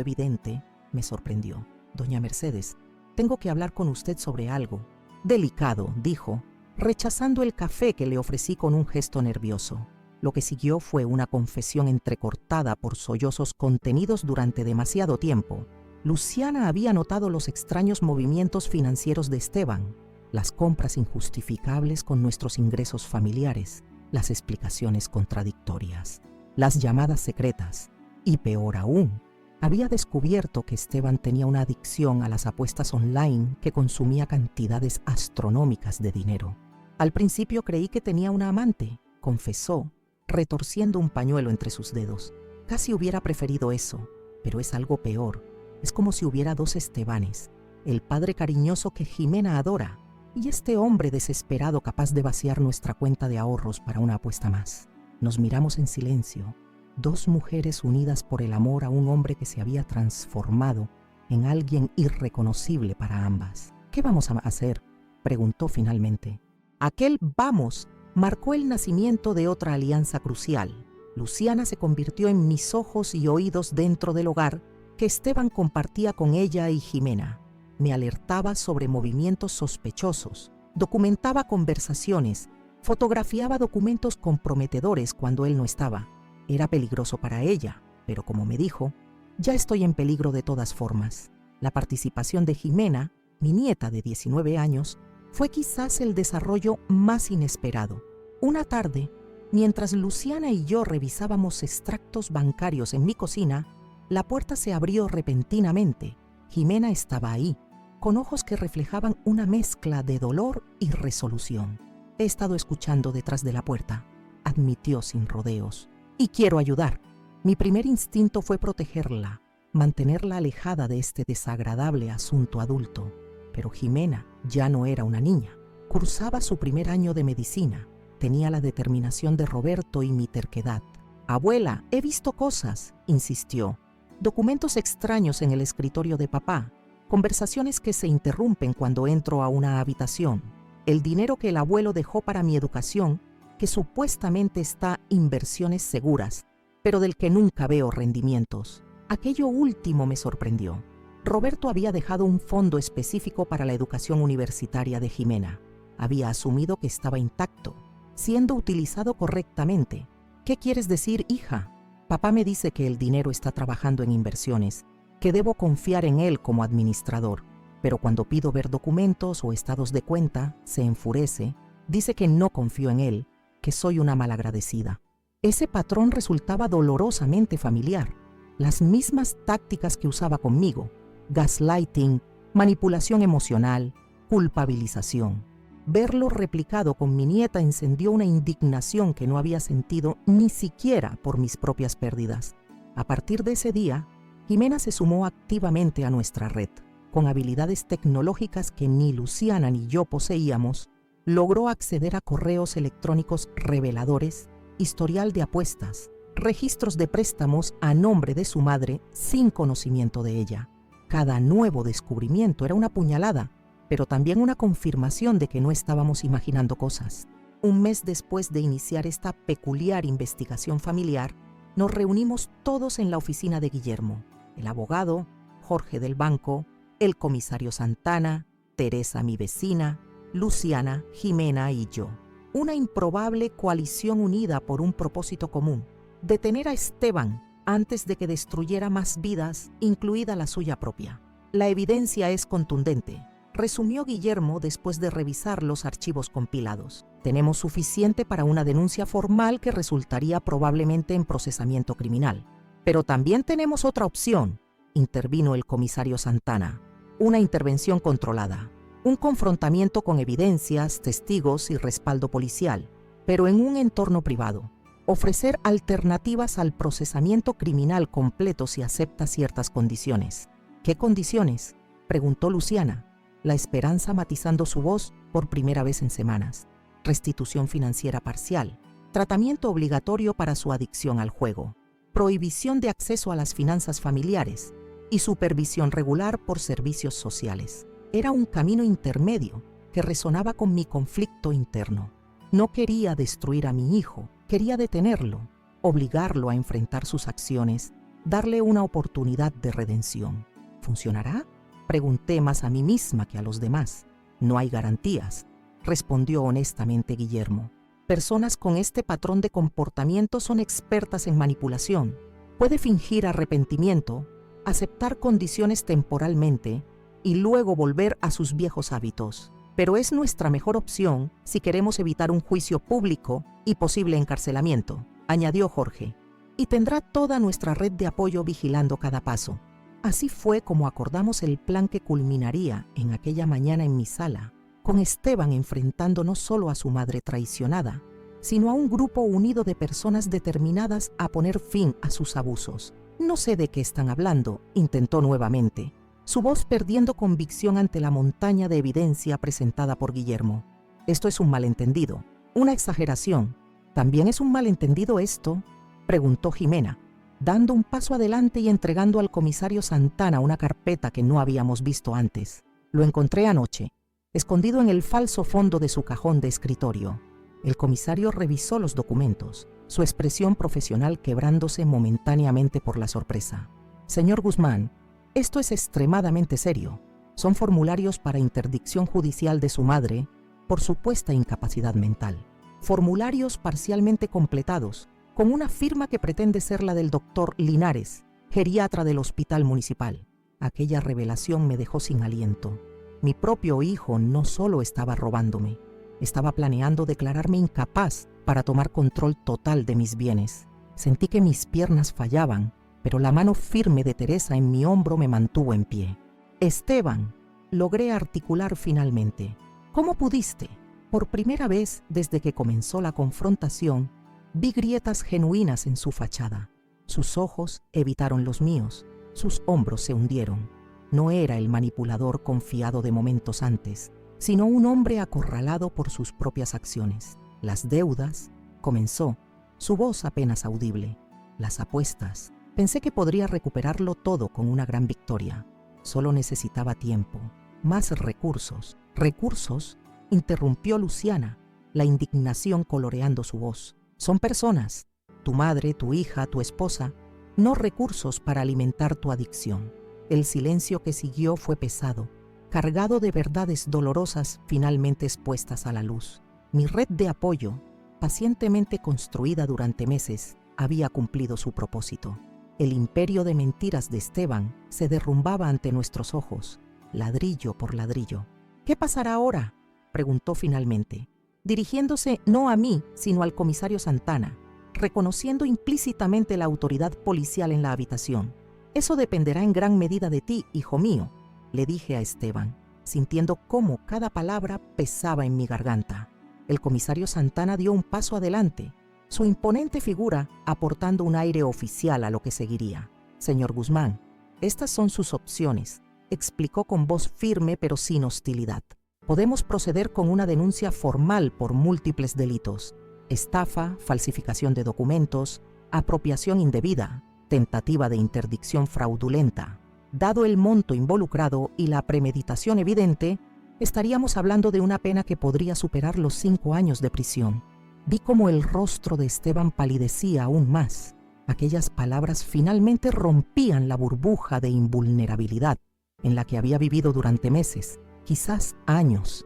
evidente, me sorprendió. Doña Mercedes, tengo que hablar con usted sobre algo. Delicado, dijo, rechazando el café que le ofrecí con un gesto nervioso. Lo que siguió fue una confesión entrecortada por sollozos contenidos durante demasiado tiempo. Luciana había notado los extraños movimientos financieros de Esteban, las compras injustificables con nuestros ingresos familiares, las explicaciones contradictorias, las llamadas secretas y, peor aún, había descubierto que Esteban tenía una adicción a las apuestas online que consumía cantidades astronómicas de dinero. Al principio creí que tenía una amante, confesó, retorciendo un pañuelo entre sus dedos. Casi hubiera preferido eso, pero es algo peor. Es como si hubiera dos Estebanes, el padre cariñoso que Jimena adora y este hombre desesperado capaz de vaciar nuestra cuenta de ahorros para una apuesta más. Nos miramos en silencio, dos mujeres unidas por el amor a un hombre que se había transformado en alguien irreconocible para ambas. ¿Qué vamos a hacer?, preguntó finalmente. Aquel vamos marcó el nacimiento de otra alianza crucial. Luciana se convirtió en mis ojos y oídos dentro del hogar que Esteban compartía con ella y Jimena. Me alertaba sobre movimientos sospechosos, documentaba conversaciones, fotografiaba documentos comprometedores cuando él no estaba. Era peligroso para ella, pero como me dijo, ya estoy en peligro de todas formas. La participación de Jimena, mi nieta de 19 años, fue quizás el desarrollo más inesperado. Una tarde, mientras Luciana y yo revisábamos extractos bancarios en mi cocina, la puerta se abrió repentinamente. Jimena estaba ahí, con ojos que reflejaban una mezcla de dolor y resolución. He estado escuchando detrás de la puerta, admitió sin rodeos, y quiero ayudar. Mi primer instinto fue protegerla, mantenerla alejada de este desagradable asunto adulto. Pero Jimena ya no era una niña. Cursaba su primer año de medicina. Tenía la determinación de Roberto y mi terquedad. Abuela, he visto cosas, insistió. Documentos extraños en el escritorio de papá. Conversaciones que se interrumpen cuando entro a una habitación. El dinero que el abuelo dejó para mi educación, que supuestamente está inversiones seguras, pero del que nunca veo rendimientos. Aquello último me sorprendió. Roberto había dejado un fondo específico para la educación universitaria de Jimena. Había asumido que estaba intacto, siendo utilizado correctamente. ¿Qué quieres decir, hija? Papá me dice que el dinero está trabajando en inversiones, que debo confiar en él como administrador, pero cuando pido ver documentos o estados de cuenta, se enfurece, dice que no confío en él, que soy una malagradecida. Ese patrón resultaba dolorosamente familiar. Las mismas tácticas que usaba conmigo: gaslighting, manipulación emocional, culpabilización. Verlo replicado con mi nieta encendió una indignación que no había sentido ni siquiera por mis propias pérdidas. A partir de ese día, Jimena se sumó activamente a nuestra red. Con habilidades tecnológicas que ni Luciana ni yo poseíamos, logró acceder a correos electrónicos reveladores, historial de apuestas, registros de préstamos a nombre de su madre sin conocimiento de ella. Cada nuevo descubrimiento era una puñalada, pero también una confirmación de que no estábamos imaginando cosas. Un mes después de iniciar esta peculiar investigación familiar, nos reunimos todos en la oficina de Guillermo, el abogado, Jorge del banco, el comisario Santana, Teresa mi vecina, Luciana, Jimena y yo. Una improbable coalición unida por un propósito común: detener a Esteban antes de que destruyera más vidas, incluida la suya propia. La evidencia es contundente, resumió Guillermo después de revisar los archivos compilados. Tenemos suficiente para una denuncia formal que resultaría probablemente en procesamiento criminal. Pero también tenemos otra opción, intervino el comisario Santana. Una intervención controlada, un confrontamiento con evidencias, testigos y respaldo policial, pero en un entorno privado. Ofrecer alternativas al procesamiento criminal completo si acepta ciertas condiciones. ¿Qué condiciones?, preguntó Luciana, la esperanza matizando su voz por primera vez en semanas. Restitución financiera parcial, tratamiento obligatorio para su adicción al juego, prohibición de acceso a las finanzas familiares y supervisión regular por servicios sociales. Era un camino intermedio que resonaba con mi conflicto interno. No quería destruir a mi hijo, quería detenerlo, obligarlo a enfrentar sus acciones, darle una oportunidad de redención. ¿Funcionará?, pregunté más a mí misma que a los demás. No hay garantías, respondió honestamente Guillermo. Personas con este patrón de comportamiento son expertas en manipulación. Puede fingir arrepentimiento, aceptar condiciones temporalmente y luego volver a sus viejos hábitos. Pero es nuestra mejor opción si queremos evitar un juicio público y posible encarcelamiento, añadió Jorge. Y tendrá toda nuestra red de apoyo vigilando cada paso. Así fue como acordamos el plan que culminaría en aquella mañana en mi sala, con Esteban enfrentando no solo a su madre traicionada, sino a un grupo unido de personas determinadas a poner fin a sus abusos. No sé de qué están hablando, intentó nuevamente, su voz perdiendo convicción ante la montaña de evidencia presentada por Guillermo. Esto es un malentendido, una exageración. ¿También es un malentendido esto?, preguntó Jimena, dando un paso adelante y entregando al comisario Santana una carpeta que no habíamos visto antes. Lo encontré anoche, escondido en el falso fondo de su cajón de escritorio. El comisario revisó los documentos, su expresión profesional quebrándose momentáneamente por la sorpresa. Señor Guzmán, esto es extremadamente serio. Son formularios para interdicción judicial de su madre por supuesta incapacidad mental. Formularios parcialmente completados, con una firma que pretende ser la del doctor Linares, geriatra del hospital municipal. Aquella revelación me dejó sin aliento. Mi propio hijo no solo estaba robándome, estaba planeando declararme incapaz para tomar control total de mis bienes. Sentí que mis piernas fallaban, pero la mano firme de Teresa en mi hombro me mantuvo en pie. Esteban, logré articular finalmente. ¿Cómo pudiste? Por primera vez desde que comenzó la confrontación, vi grietas genuinas en su fachada. Sus ojos evitaron los míos, sus hombros se hundieron. No era el manipulador confiado de momentos antes, sino un hombre acorralado por sus propias acciones. Las deudas, comenzó, su voz apenas audible. Las apuestas, pensé que podría recuperarlo todo con una gran victoria. Solo necesitaba tiempo, más recursos. ¿Recursos?, interrumpió Luciana, la indignación coloreando su voz. Son personas, tu madre, tu hija, tu esposa, no recursos para alimentar tu adicción. El silencio que siguió fue pesado, cargado de verdades dolorosas finalmente expuestas a la luz. Mi red de apoyo, pacientemente construida durante meses, había cumplido su propósito. El imperio de mentiras de Esteban se derrumbaba ante nuestros ojos, ladrillo por ladrillo. ¿Qué pasará ahora?, preguntó finalmente, dirigiéndose no a mí, sino al comisario Santana, reconociendo implícitamente la autoridad policial en la habitación. Eso dependerá en gran medida de ti, hijo mío. le dije a Esteban, sintiendo cómo cada palabra pesaba en mi garganta. El comisario Santana dio un paso adelante, su imponente figura aportando un aire oficial a lo que seguiría. Señor Guzmán, estas son sus opciones, explicó con voz firme pero sin hostilidad. Podemos proceder con una denuncia formal por múltiples delitos: estafa, falsificación de documentos, apropiación indebida, tentativa de interdicción fraudulenta. Dado el monto involucrado y la premeditación evidente, estaríamos hablando de una pena que podría superar los 5 años de prisión. Vi cómo el rostro de Esteban palidecía aún más. Aquellas palabras finalmente rompían la burbuja de invulnerabilidad en la que había vivido durante meses, quizás años.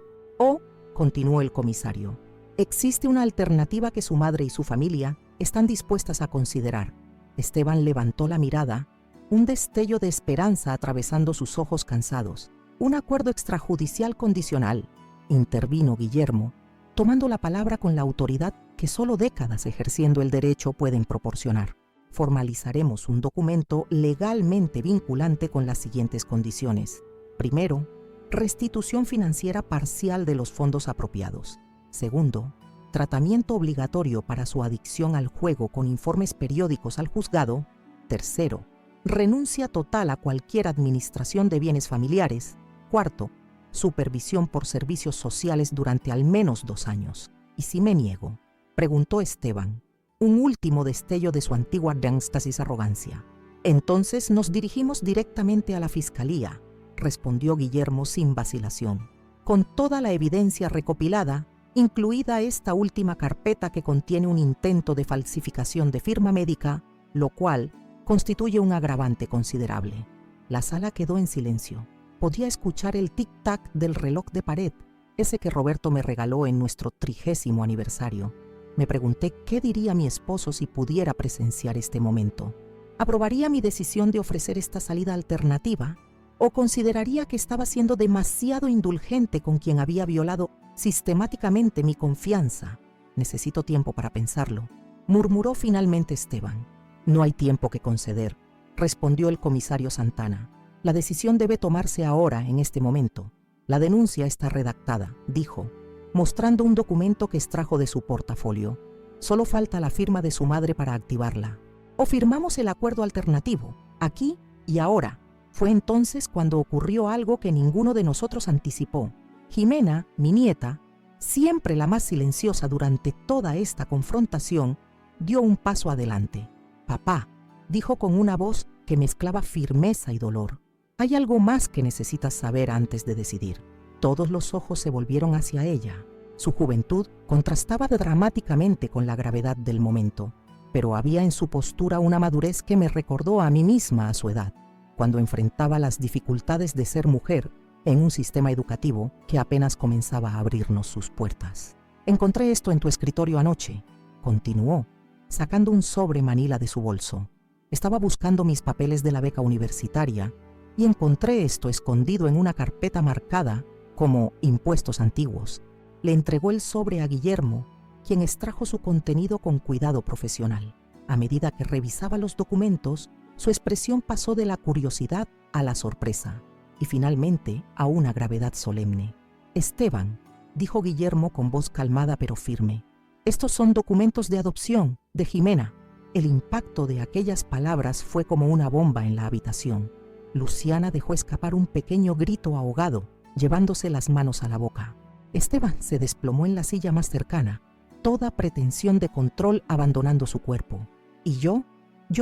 Continuó el comisario, existe una alternativa que su madre y su familia están dispuestas a considerar. Esteban levantó la mirada, un destello de esperanza atravesando sus ojos cansados. Un acuerdo extrajudicial condicional, intervino Guillermo, tomando la palabra con la autoridad que solo décadas ejerciendo el derecho pueden proporcionar. Formalizaremos un documento legalmente vinculante con las siguientes condiciones. Primero, restitución financiera parcial de los fondos apropiados. Segundo, tratamiento obligatorio para su adicción al juego con informes periódicos al juzgado. Tercero, renuncia total a cualquier administración de bienes familiares. Cuarto, supervisión por servicios sociales durante al menos 2 años. ¿Y si me niego?, preguntó Esteban, un último destello de su antigua éxtasis arrogancia. Entonces nos dirigimos directamente a la fiscalía, respondió Guillermo sin vacilación. Con toda la evidencia recopilada, incluida esta última carpeta que contiene un intento de falsificación de firma médica, lo cual constituye un agravante considerable. La sala quedó en silencio. Podía escuchar el tic-tac del reloj de pared, ese que Roberto me regaló en nuestro 30º aniversario. Me pregunté qué diría mi esposo si pudiera presenciar este momento. ¿Aprobaría mi decisión de ofrecer esta salida alternativa? ¿O consideraría que estaba siendo demasiado indulgente con quien había violado sistemáticamente mi confianza? Necesito tiempo para pensarlo, murmuró finalmente Esteban. No hay tiempo que conceder, respondió el comisario Santana. La decisión debe tomarse ahora, en este momento. La denuncia está redactada, dijo, mostrando un documento que extrajo de su portafolio. Solo falta la firma de su madre para activarla. O firmamos el acuerdo alternativo, aquí y ahora. Fue entonces cuando ocurrió algo que ninguno de nosotros anticipó. Jimena, mi nieta, siempre la más silenciosa durante toda esta confrontación, dio un paso adelante. Papá, dijo con una voz que mezclaba firmeza y dolor. Hay algo más que necesitas saber antes de decidir. Todos los ojos se volvieron hacia ella. Su juventud contrastaba dramáticamente con la gravedad del momento, pero había en su postura una madurez que me recordó a mí misma a su edad, cuando enfrentaba las dificultades de ser mujer en un sistema educativo que apenas comenzaba a abrirnos sus puertas. Encontré esto en tu escritorio anoche, continuó, sacando un sobre manila de su bolso. Estaba buscando mis papeles de la beca universitaria y encontré esto escondido en una carpeta marcada como impuestos antiguos. Le entregó el sobre a Guillermo, quien extrajo su contenido con cuidado profesional. A medida que revisaba los documentos, su expresión pasó de la curiosidad a la sorpresa y finalmente a una gravedad solemne. Esteban, dijo Guillermo con voz calmada pero firme, estos son documentos de adopción de Jimena. El impacto de aquellas palabras fue como una bomba en la habitación. Luciana dejó escapar un pequeño grito ahogado, llevándose las manos a la boca. Esteban se desplomó en la silla más cercana, toda pretensión de control abandonando su cuerpo. Y yo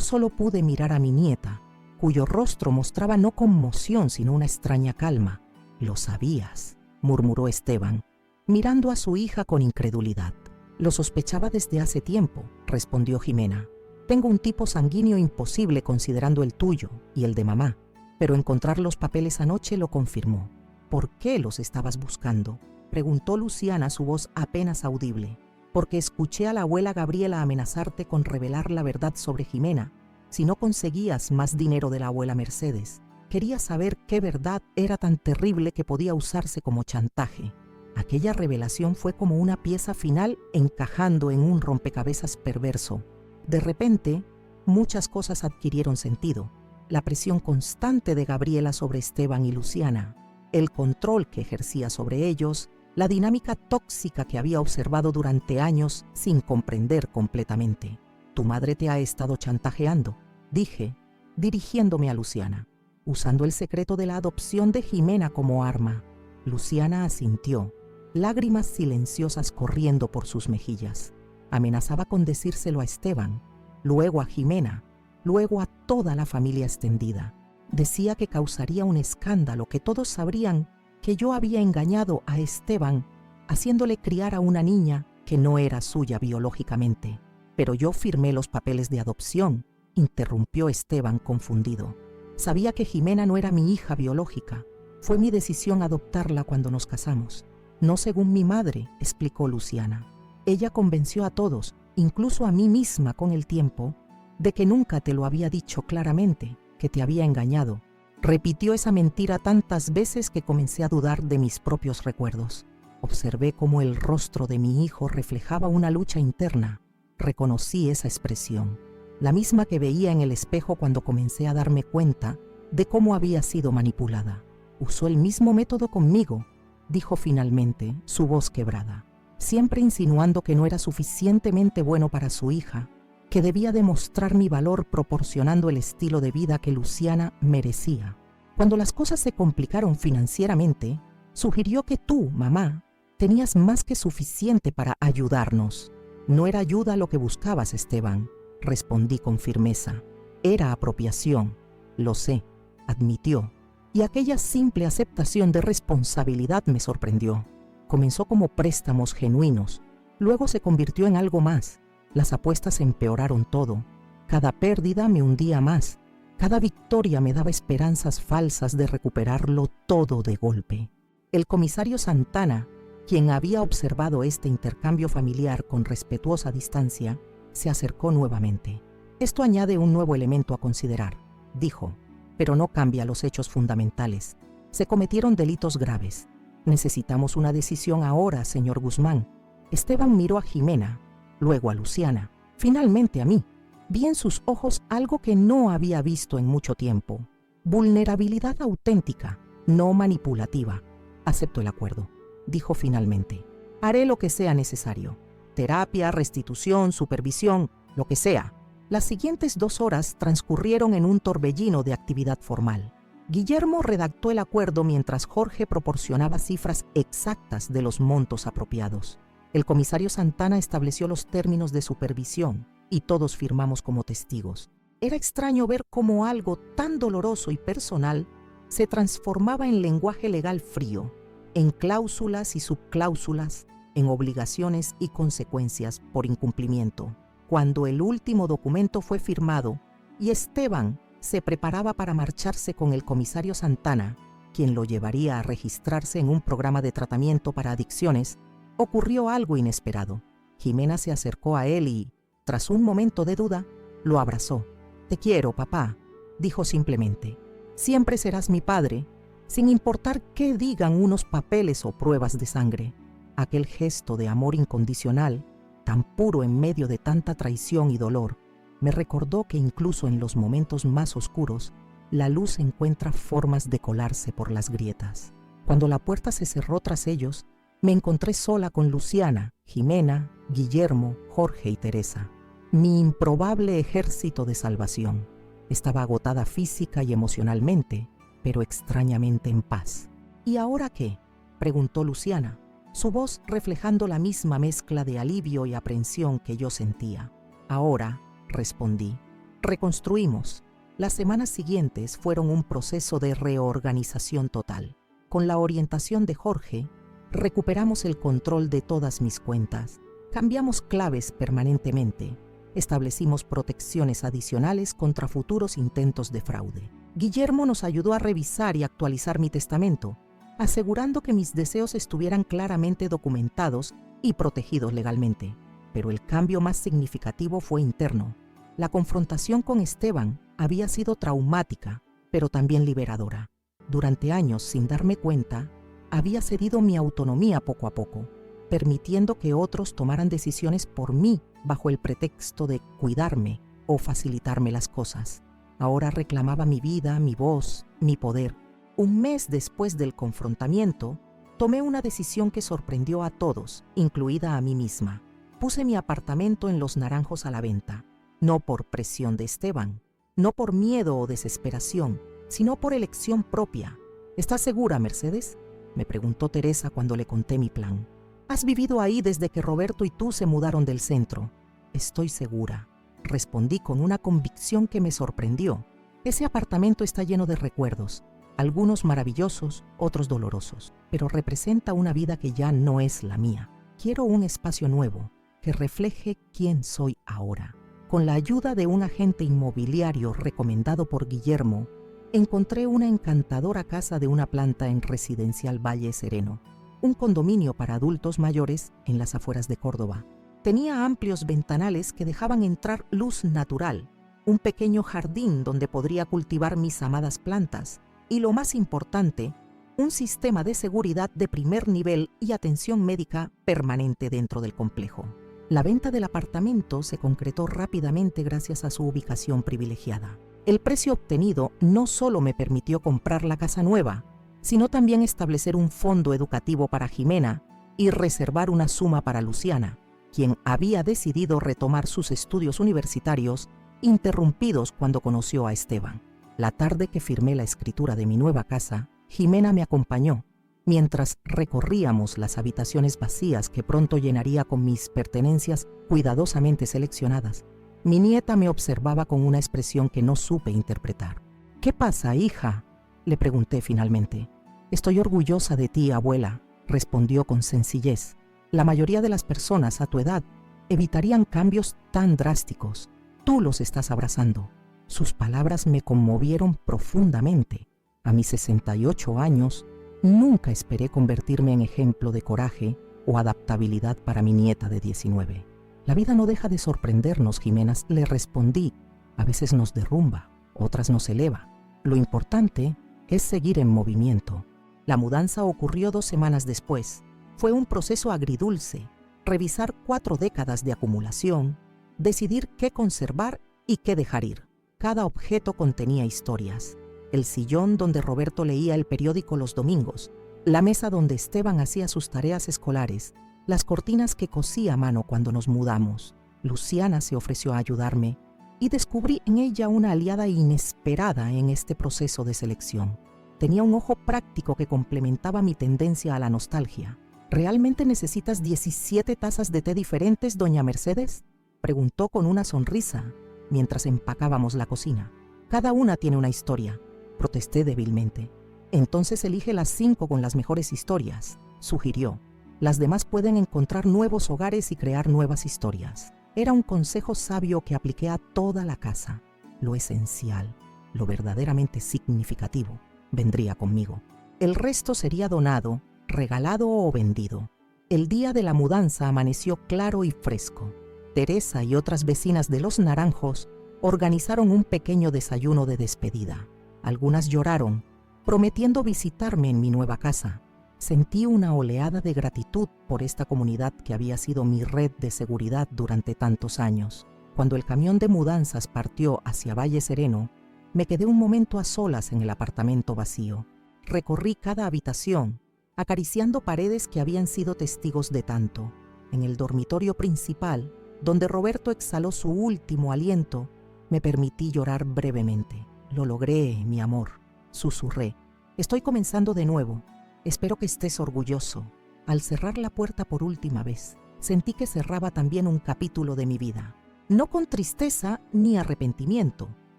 solo pude mirar a mi nieta, cuyo rostro mostraba no conmoción sino una extraña calma. «Lo sabías», murmuró Esteban, mirando a su hija con incredulidad. «Lo sospechaba desde hace tiempo», respondió Jimena. «Tengo un tipo sanguíneo imposible considerando el tuyo y el de mamá, pero encontrar los papeles anoche lo confirmó». «¿Por qué los estabas buscando?», preguntó Luciana, su voz apenas audible. «Porque escuché a la abuela Gabriela amenazarte con revelar la verdad sobre Jimena si no conseguías más dinero de la abuela Mercedes. Quería saber qué verdad era tan terrible que podía usarse como chantaje». Aquella revelación fue como una pieza final encajando en un rompecabezas perverso. De repente, muchas cosas adquirieron sentido. la presión constante de Gabriela sobre Esteban y Luciana, el control que ejercía sobre ellos, la dinámica tóxica que había observado durante años sin comprender completamente. Tu madre te ha estado chantajeando, dije, dirigiéndome a Luciana, usando el secreto de la adopción de Jimena como arma. Luciana asintió, lágrimas silenciosas corriendo por sus mejillas. Amenazaba con decírselo a Esteban, luego a Jimena, luego a toda la familia extendida. Decía que causaría un escándalo, que todos sabrían que yo había engañado a Esteban, haciéndole criar a una niña que no era suya biológicamente. Pero yo firmé los papeles de adopción, interrumpió Esteban confundido. Sabía que Jimena no era mi hija biológica. Fue mi decisión adoptarla cuando nos casamos. No según mi madre, explicó Luciana. Ella convenció a todos, incluso a mí misma con el tiempo, de que nunca te lo había dicho claramente, que te había engañado. Repitió esa mentira tantas veces que comencé a dudar de mis propios recuerdos. Observé cómo el rostro de mi hijo reflejaba una lucha interna. Reconocí esa expresión, la misma que veía en el espejo cuando comencé a darme cuenta de cómo había sido manipulada. Usó el mismo método conmigo, dijo finalmente, su voz quebrada, siempre insinuando que no era suficientemente bueno para su hija, que debía demostrar mi valor proporcionando el estilo de vida que Luciana merecía. Cuando las cosas se complicaron financieramente, sugirió que tú, mamá, tenías más que suficiente para ayudarnos. No era ayuda lo que buscabas, Esteban, respondí con firmeza. Era apropiación, lo sé, admitió, y aquella simple aceptación de responsabilidad me sorprendió. Comenzó como préstamos genuinos, luego se convirtió en algo más. Las apuestas empeoraron todo. Cada pérdida me hundía más. Cada victoria me daba esperanzas falsas de recuperarlo todo de golpe. El comisario Santana, quien había observado este intercambio familiar con respetuosa distancia, se acercó nuevamente. Esto añade un nuevo elemento a considerar, dijo, pero no cambia los hechos fundamentales. Se cometieron delitos graves. Necesitamos una decisión ahora, señor Guzmán. Esteban miró a Jimena, luego a Luciana, finalmente a mí. Vi en sus ojos algo que no había visto en mucho tiempo. Vulnerabilidad auténtica, no manipulativa. Acepto el acuerdo, dijo finalmente. Haré lo que sea necesario. Terapia, restitución, supervisión, lo que sea. Las siguientes 2 horas transcurrieron en un torbellino de actividad formal. Guillermo redactó el acuerdo mientras Jorge proporcionaba cifras exactas de los montos apropiados. El comisario Santana estableció los términos de supervisión y todos firmamos como testigos. Era extraño ver cómo algo tan doloroso y personal se transformaba en lenguaje legal frío, en cláusulas y subcláusulas, en obligaciones y consecuencias por incumplimiento. Cuando el último documento fue firmado y Esteban se preparaba para marcharse con el comisario Santana, quien lo llevaría a registrarse en un programa de tratamiento para adicciones, ocurrió algo inesperado. Jimena se acercó a él y, tras un momento de duda, lo abrazó. «Te quiero, papá», dijo simplemente. «Siempre serás mi padre, sin importar qué digan unos papeles o pruebas de sangre». Aquel gesto de amor incondicional, tan puro en medio de tanta traición y dolor, me recordó que incluso en los momentos más oscuros, la luz encuentra formas de colarse por las grietas. Cuando la puerta se cerró tras ellos, me encontré sola con Luciana, Jimena, Guillermo, Jorge y Teresa. Mi improbable ejército de salvación. Estaba agotada física y emocionalmente, pero extrañamente en paz. ¿Y ahora qué?, preguntó Luciana, su voz reflejando la misma mezcla de alivio y aprensión que yo sentía. «Ahora», respondí, «reconstruimos». Las semanas siguientes fueron un proceso de reorganización total. Con la orientación de Jorge, recuperamos el control de todas mis cuentas, cambiamos claves permanentemente, establecimos protecciones adicionales contra futuros intentos de fraude. Guillermo nos ayudó a revisar y actualizar mi testamento, asegurando que mis deseos estuvieran claramente documentados y protegidos legalmente. Pero el cambio más significativo fue interno. La confrontación con Esteban había sido traumática, pero también liberadora. Durante años, sin darme cuenta, había cedido mi autonomía poco a poco, permitiendo que otros tomaran decisiones por mí bajo el pretexto de cuidarme o facilitarme las cosas. Ahora reclamaba mi vida, mi voz, mi poder. Un mes después del confrontamiento, tomé una decisión que sorprendió a todos, incluida a mí misma. Puse mi apartamento en Los Naranjos a la venta, no por presión de Esteban, no por miedo o desesperación, sino por elección propia. ¿Estás segura, Mercedes?, me preguntó Teresa cuando le conté mi plan. Has vivido ahí desde que Roberto y tú se mudaron del centro. Estoy segura, respondí con una convicción que me sorprendió. Ese apartamento está lleno de recuerdos, algunos maravillosos, otros dolorosos, pero representa una vida que ya no es la mía. Quiero un espacio nuevo que refleje quién soy ahora. Con la ayuda de un agente inmobiliario recomendado por Guillermo, encontré una encantadora casa de una planta en Residencial Valle Sereno, un condominio para adultos mayores en las afueras de Córdoba. Tenía amplios ventanales que dejaban entrar luz natural, un pequeño jardín donde podría cultivar mis amadas plantas y, lo más importante, un sistema de seguridad de primer nivel y atención médica permanente dentro del complejo. La venta del apartamento se concretó rápidamente gracias a su ubicación privilegiada. El precio obtenido no solo me permitió comprar la casa nueva, sino también establecer un fondo educativo para Jimena y reservar una suma para Luciana, quien había decidido retomar sus estudios universitarios interrumpidos cuando conoció a Esteban. La tarde que firmé la escritura de mi nueva casa, Jimena me acompañó, mientras recorríamos las habitaciones vacías que pronto llenaría con mis pertenencias cuidadosamente seleccionadas. Mi nieta me observaba con una expresión que no supe interpretar. «¿Qué pasa, hija?», le pregunté finalmente. «Estoy orgullosa de ti, abuela», respondió con sencillez. «La mayoría de las personas a tu edad evitarían cambios tan drásticos. Tú los estás abrazando». Sus palabras me conmovieron profundamente. A mis 68 años, nunca esperé convertirme en ejemplo de coraje o adaptabilidad para mi nieta de 19. «La vida no deja de sorprendernos, Jimena», le respondí. «A veces nos derrumba, otras nos eleva. Lo importante es seguir en movimiento». La mudanza ocurrió 2 semanas después. Fue un proceso agridulce, revisar 4 décadas de acumulación, decidir qué conservar y qué dejar ir. Cada objeto contenía historias. El sillón donde Roberto leía el periódico los domingos, la mesa donde Esteban hacía sus tareas escolares, las cortinas que cosí a mano cuando nos mudamos. Luciana se ofreció a ayudarme y descubrí en ella una aliada inesperada en este proceso de selección. Tenía un ojo práctico que complementaba mi tendencia a la nostalgia. «¿Realmente necesitas 17 tazas de té diferentes, doña Mercedes?», preguntó con una sonrisa mientras empacábamos la cocina. «Cada una tiene una historia», protesté débilmente. «Entonces elige las 5 con las mejores historias», sugirió. «Las demás pueden encontrar nuevos hogares y crear nuevas historias». Era un consejo sabio que apliqué a toda la casa. Lo esencial, lo verdaderamente significativo, vendría conmigo. El resto sería donado, regalado o vendido. El día de la mudanza amaneció claro y fresco. Teresa y otras vecinas de Los Naranjos organizaron un pequeño desayuno de despedida. Algunas lloraron, prometiendo visitarme en mi nueva casa. Sentí una oleada de gratitud por esta comunidad que había sido mi red de seguridad durante tantos años. Cuando el camión de mudanzas partió hacia Valle Sereno, me quedé un momento a solas en el apartamento vacío. Recorrí cada habitación, acariciando paredes que habían sido testigos de tanto. En el dormitorio principal, donde Roberto exhaló su último aliento, me permití llorar brevemente. «Lo logré, mi amor», susurré. «Estoy comenzando de nuevo. Espero que estés orgulloso». Al cerrar la puerta por última vez, sentí que cerraba también un capítulo de mi vida. No con tristeza ni arrepentimiento,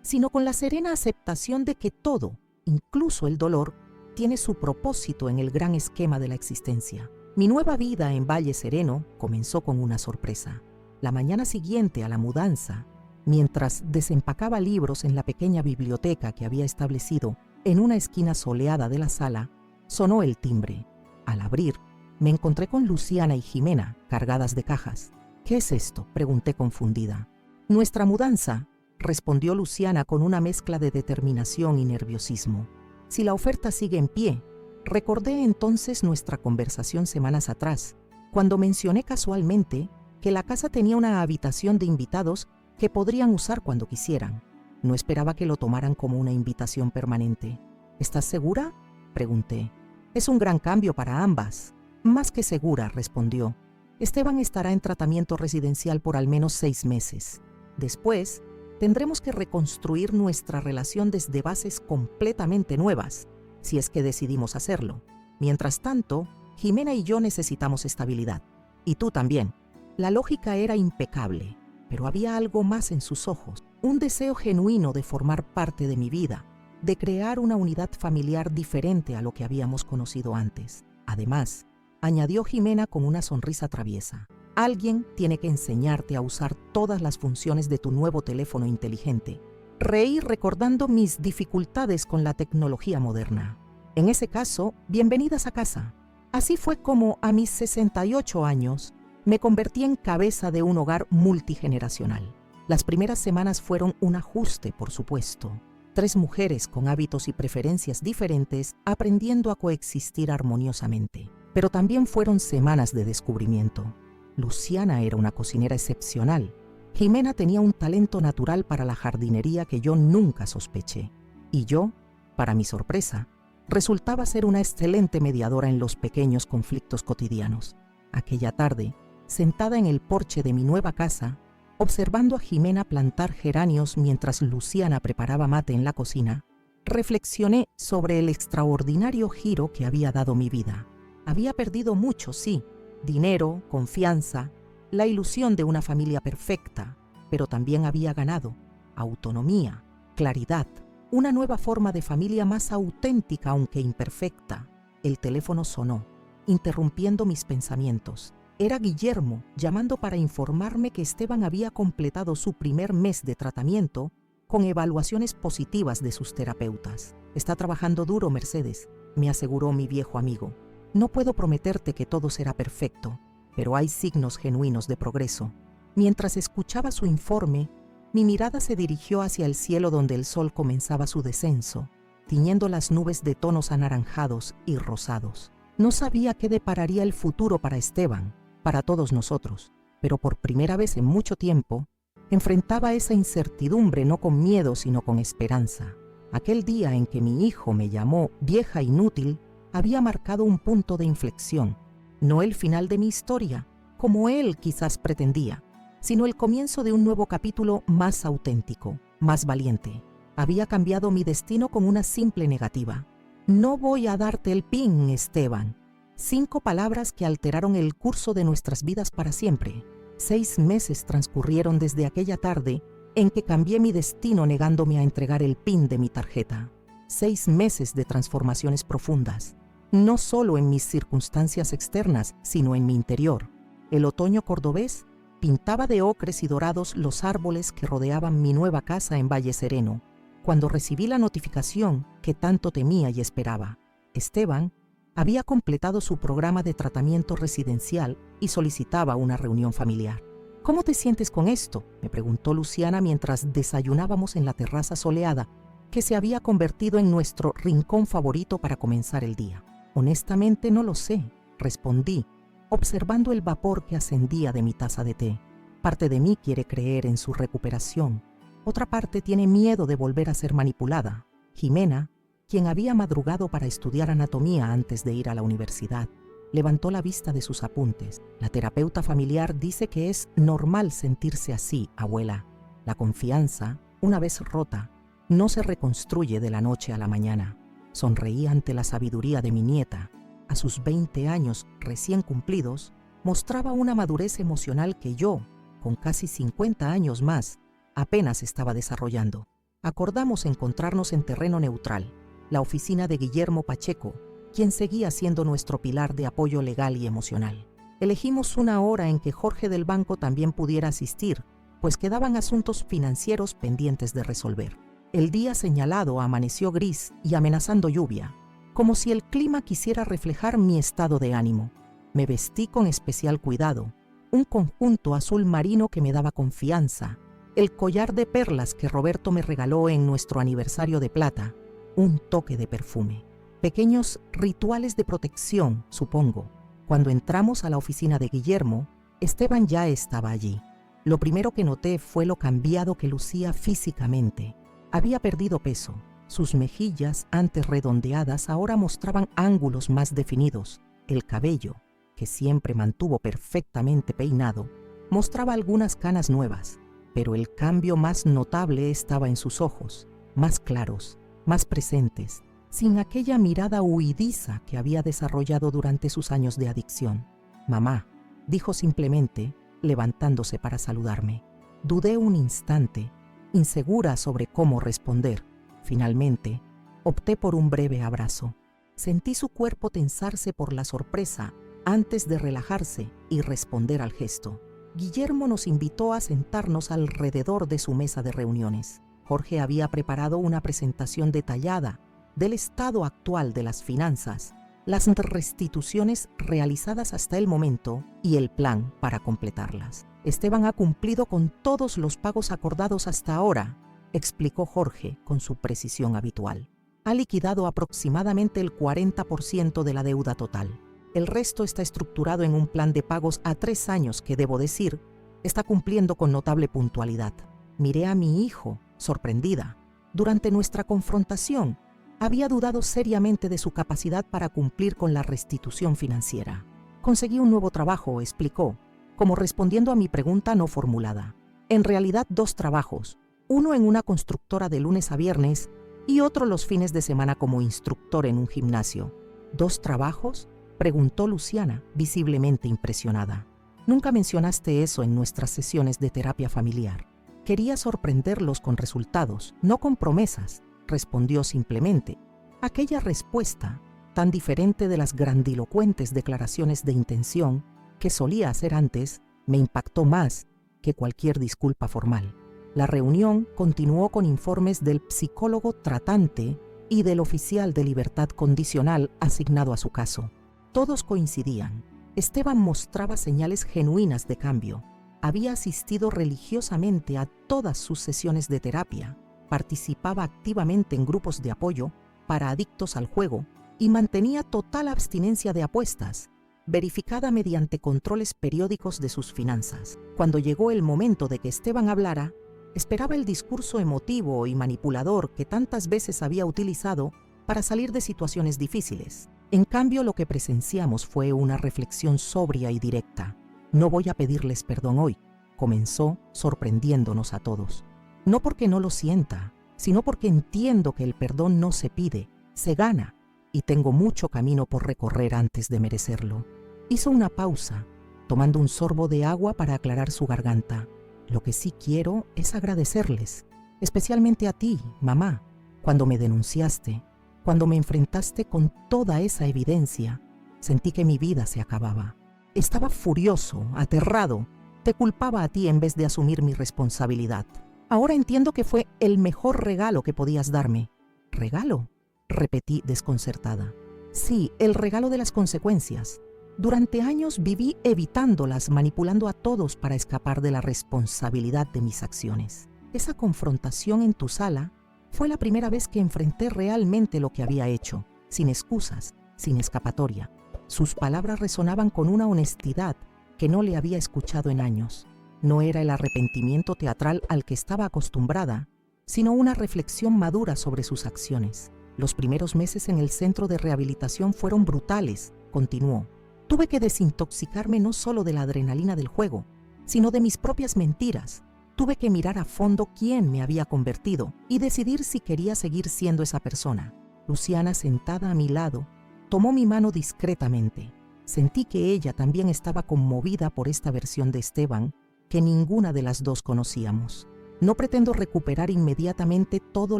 sino con la serena aceptación de que todo, incluso el dolor, tiene su propósito en el gran esquema de la existencia. Mi nueva vida en Valle Sereno comenzó con una sorpresa. La mañana siguiente a la mudanza, mientras desempacaba libros en la pequeña biblioteca que había establecido en una esquina soleada de la sala, sonó el timbre. Al abrir, me encontré con Luciana y Jimena, cargadas de cajas. «¿Qué es esto?», pregunté confundida. «Nuestra mudanza», respondió Luciana con una mezcla de determinación y nerviosismo. «Si la oferta sigue en pie». Recordé entonces nuestra conversación semanas atrás, cuando mencioné casualmente que la casa tenía una habitación de invitados que podrían usar cuando quisieran. No esperaba que lo tomaran como una invitación permanente. ¿Estás segura?, pregunté. Es un gran cambio para ambas. Más que segura, respondió. Esteban estará en tratamiento residencial por al menos 6 meses. Después, tendremos que reconstruir nuestra relación desde bases completamente nuevas, si es que decidimos hacerlo. Mientras tanto, Jimena y yo necesitamos estabilidad. Y tú también. La lógica era impecable, pero había algo más en sus ojos. Un deseo genuino de formar parte de mi vida, de crear una unidad familiar diferente a lo que habíamos conocido antes. Además, añadió Jimena con una sonrisa traviesa, alguien tiene que enseñarte a usar todas las funciones de tu nuevo teléfono inteligente. Reí recordando mis dificultades con la tecnología moderna. En ese caso, bienvenidas a casa. Así fue como, a mis 68 años, me convertí en cabeza de un hogar multigeneracional. Las primeras semanas fueron un ajuste, por supuesto. 3 mujeres con hábitos y preferencias diferentes aprendiendo a coexistir armoniosamente. Pero también fueron semanas de descubrimiento. Luciana era una cocinera excepcional. Jimena tenía un talento natural para la jardinería que yo nunca sospeché. Y yo, para mi sorpresa, resultaba ser una excelente mediadora en los pequeños conflictos cotidianos. Aquella tarde, sentada en el porche de mi nueva casa, observando a Jimena plantar geranios mientras Luciana preparaba mate en la cocina, reflexioné sobre el extraordinario giro que había dado mi vida. Había perdido mucho, sí, dinero, confianza, la ilusión de una familia perfecta, pero también había ganado autonomía, claridad, una nueva forma de familia más auténtica aunque imperfecta. El teléfono sonó, interrumpiendo mis pensamientos. Era Guillermo llamando para informarme que Esteban había completado su primer mes de tratamiento con evaluaciones positivas de sus terapeutas. Está trabajando duro, Mercedes, me aseguró mi viejo amigo. No puedo prometerte que todo será perfecto, pero hay signos genuinos de progreso. Mientras escuchaba su informe, mi mirada se dirigió hacia el cielo donde el sol comenzaba su descenso, tiñendo las nubes de tonos anaranjados y rosados. No sabía qué depararía el futuro para Esteban, para todos nosotros, pero por primera vez en mucho tiempo, enfrentaba esa incertidumbre no con miedo sino con esperanza. Aquel día en que mi hijo me llamó vieja inútil, había marcado un punto de inflexión, no el final de mi historia, como él quizás pretendía, sino el comienzo de un nuevo capítulo más auténtico, más valiente. Había cambiado mi destino con una simple negativa. No voy a darte el PIN, Esteban. 5 palabras que alteraron el curso de nuestras vidas para siempre. 6 meses transcurrieron desde aquella tarde en que cambié mi destino negándome a entregar el PIN de mi tarjeta. 6 meses de transformaciones profundas, no solo en mis circunstancias externas, sino en mi interior. El otoño cordobés pintaba de ocres y dorados los árboles que rodeaban mi nueva casa en Valle Sereno, cuando recibí la notificación que tanto temía y esperaba. Esteban había completado su programa de tratamiento residencial y solicitaba una reunión familiar. ¿Cómo te sientes con esto?, me preguntó Luciana mientras desayunábamos en la terraza soleada que se había convertido en nuestro rincón favorito para comenzar el día. Honestamente no lo sé, respondí, observando el vapor que ascendía de mi taza de té. Parte de mí quiere creer en su recuperación, otra parte tiene miedo de volver a ser manipulada. Jimena, quien había madrugado para estudiar anatomía antes de ir a la universidad, levantó la vista de sus apuntes. La terapeuta familiar dice que es normal sentirse así, abuela. La confianza, una vez rota, no se reconstruye de la noche a la mañana. Sonreí ante la sabiduría de mi nieta. A sus 20 años recién cumplidos, mostraba una madurez emocional que yo, con casi 50 años más, apenas estaba desarrollando. Acordamos encontrarnos en terreno neutral, la oficina de Guillermo Pacheco, quien seguía siendo nuestro pilar de apoyo legal y emocional. Elegimos una hora en que Jorge del banco también pudiera asistir, pues quedaban asuntos financieros pendientes de resolver. El día señalado amaneció gris y amenazando lluvia, como si el clima quisiera reflejar mi estado de ánimo. Me vestí con especial cuidado, un conjunto azul marino que me daba confianza, el collar de perlas que Roberto me regaló en nuestro aniversario de plata, un toque de perfume. Pequeños rituales de protección, supongo. Cuando entramos a la oficina de Guillermo, Esteban ya estaba allí. Lo primero que noté fue lo cambiado que lucía físicamente. Había perdido peso. Sus mejillas, antes redondeadas, ahora mostraban ángulos más definidos. El cabello, que siempre mantuvo perfectamente peinado, mostraba algunas canas nuevas, pero el cambio más notable estaba en sus ojos, más claros, más presentes, sin aquella mirada huidiza que había desarrollado durante sus años de adicción. «Mamá», dijo simplemente, levantándose para saludarme. Dudé un instante, insegura sobre cómo responder. Finalmente, opté por un breve abrazo. Sentí su cuerpo tensarse por la sorpresa antes de relajarse y responder al gesto. Guillermo nos invitó a sentarnos alrededor de su mesa de reuniones. Jorge había preparado una presentación detallada del estado actual de las finanzas, las restituciones realizadas hasta el momento y el plan para completarlas. Esteban ha cumplido con todos los pagos acordados hasta ahora, explicó Jorge con su precisión habitual. Ha liquidado aproximadamente el 40% de la deuda total. El resto está estructurado en un plan de pagos a 3 años que, debo decir, está cumpliendo con notable puntualidad. Miré a mi hijo, sorprendida. Durante nuestra confrontación, había dudado seriamente de su capacidad para cumplir con la restitución financiera. Conseguí un nuevo trabajo, explicó, como respondiendo a mi pregunta no formulada. En realidad 2 trabajos, uno en una constructora de lunes a viernes y otro los fines de semana como instructor en un gimnasio. ¿2 trabajos?, preguntó Luciana, visiblemente impresionada. Nunca mencionaste eso en nuestras sesiones de terapia familiar. Quería sorprenderlos con resultados, no con promesas, respondió simplemente. Aquella respuesta, tan diferente de las grandilocuentes declaraciones de intención que solía hacer antes, me impactó más que cualquier disculpa formal. La reunión continuó con informes del psicólogo tratante y del oficial de libertad condicional asignado a su caso. Todos coincidían. Esteban mostraba señales genuinas de cambio. Había asistido religiosamente a todas sus sesiones de terapia, participaba activamente en grupos de apoyo para adictos al juego y mantenía total abstinencia de apuestas, verificada mediante controles periódicos de sus finanzas. Cuando llegó el momento de que Esteban hablara, esperaba el discurso emotivo y manipulador que tantas veces había utilizado para salir de situaciones difíciles. En cambio, lo que presenciamos fue una reflexión sobria y directa. «No voy a pedirles perdón hoy», comenzó, sorprendiéndonos a todos. No porque no lo sienta, sino porque entiendo que el perdón no se pide, se gana, y tengo mucho camino por recorrer antes de merecerlo. Hizo una pausa, tomando un sorbo de agua para aclarar su garganta. Lo que sí quiero es agradecerles, especialmente a ti, mamá, cuando me denunciaste, cuando me enfrentaste con toda esa evidencia, sentí que mi vida se acababa. Estaba furioso, aterrado, te culpaba a ti en vez de asumir mi responsabilidad. Ahora entiendo que fue el mejor regalo que podías darme. ¿Regalo?, repetí desconcertada. Sí, el regalo de las consecuencias. Durante años viví evitándolas, manipulando a todos para escapar de la responsabilidad de mis acciones. Esa confrontación en tu sala fue la primera vez que enfrenté realmente lo que había hecho, sin excusas, sin escapatoria. Sus palabras resonaban con una honestidad que no le había escuchado en años. No era el arrepentimiento teatral al que estaba acostumbrada, sino una reflexión madura sobre sus acciones. Los primeros meses en el centro de rehabilitación fueron brutales, continuó. Tuve que desintoxicarme no solo de la adrenalina del juego, sino de mis propias mentiras. Tuve que mirar a fondo quién me había convertido y decidir si quería seguir siendo esa persona. Luciana, sentada a mi lado, tomó mi mano discretamente. Sentí que ella también estaba conmovida por esta versión de Esteban que ninguna de las dos conocíamos. No pretendo recuperar inmediatamente todo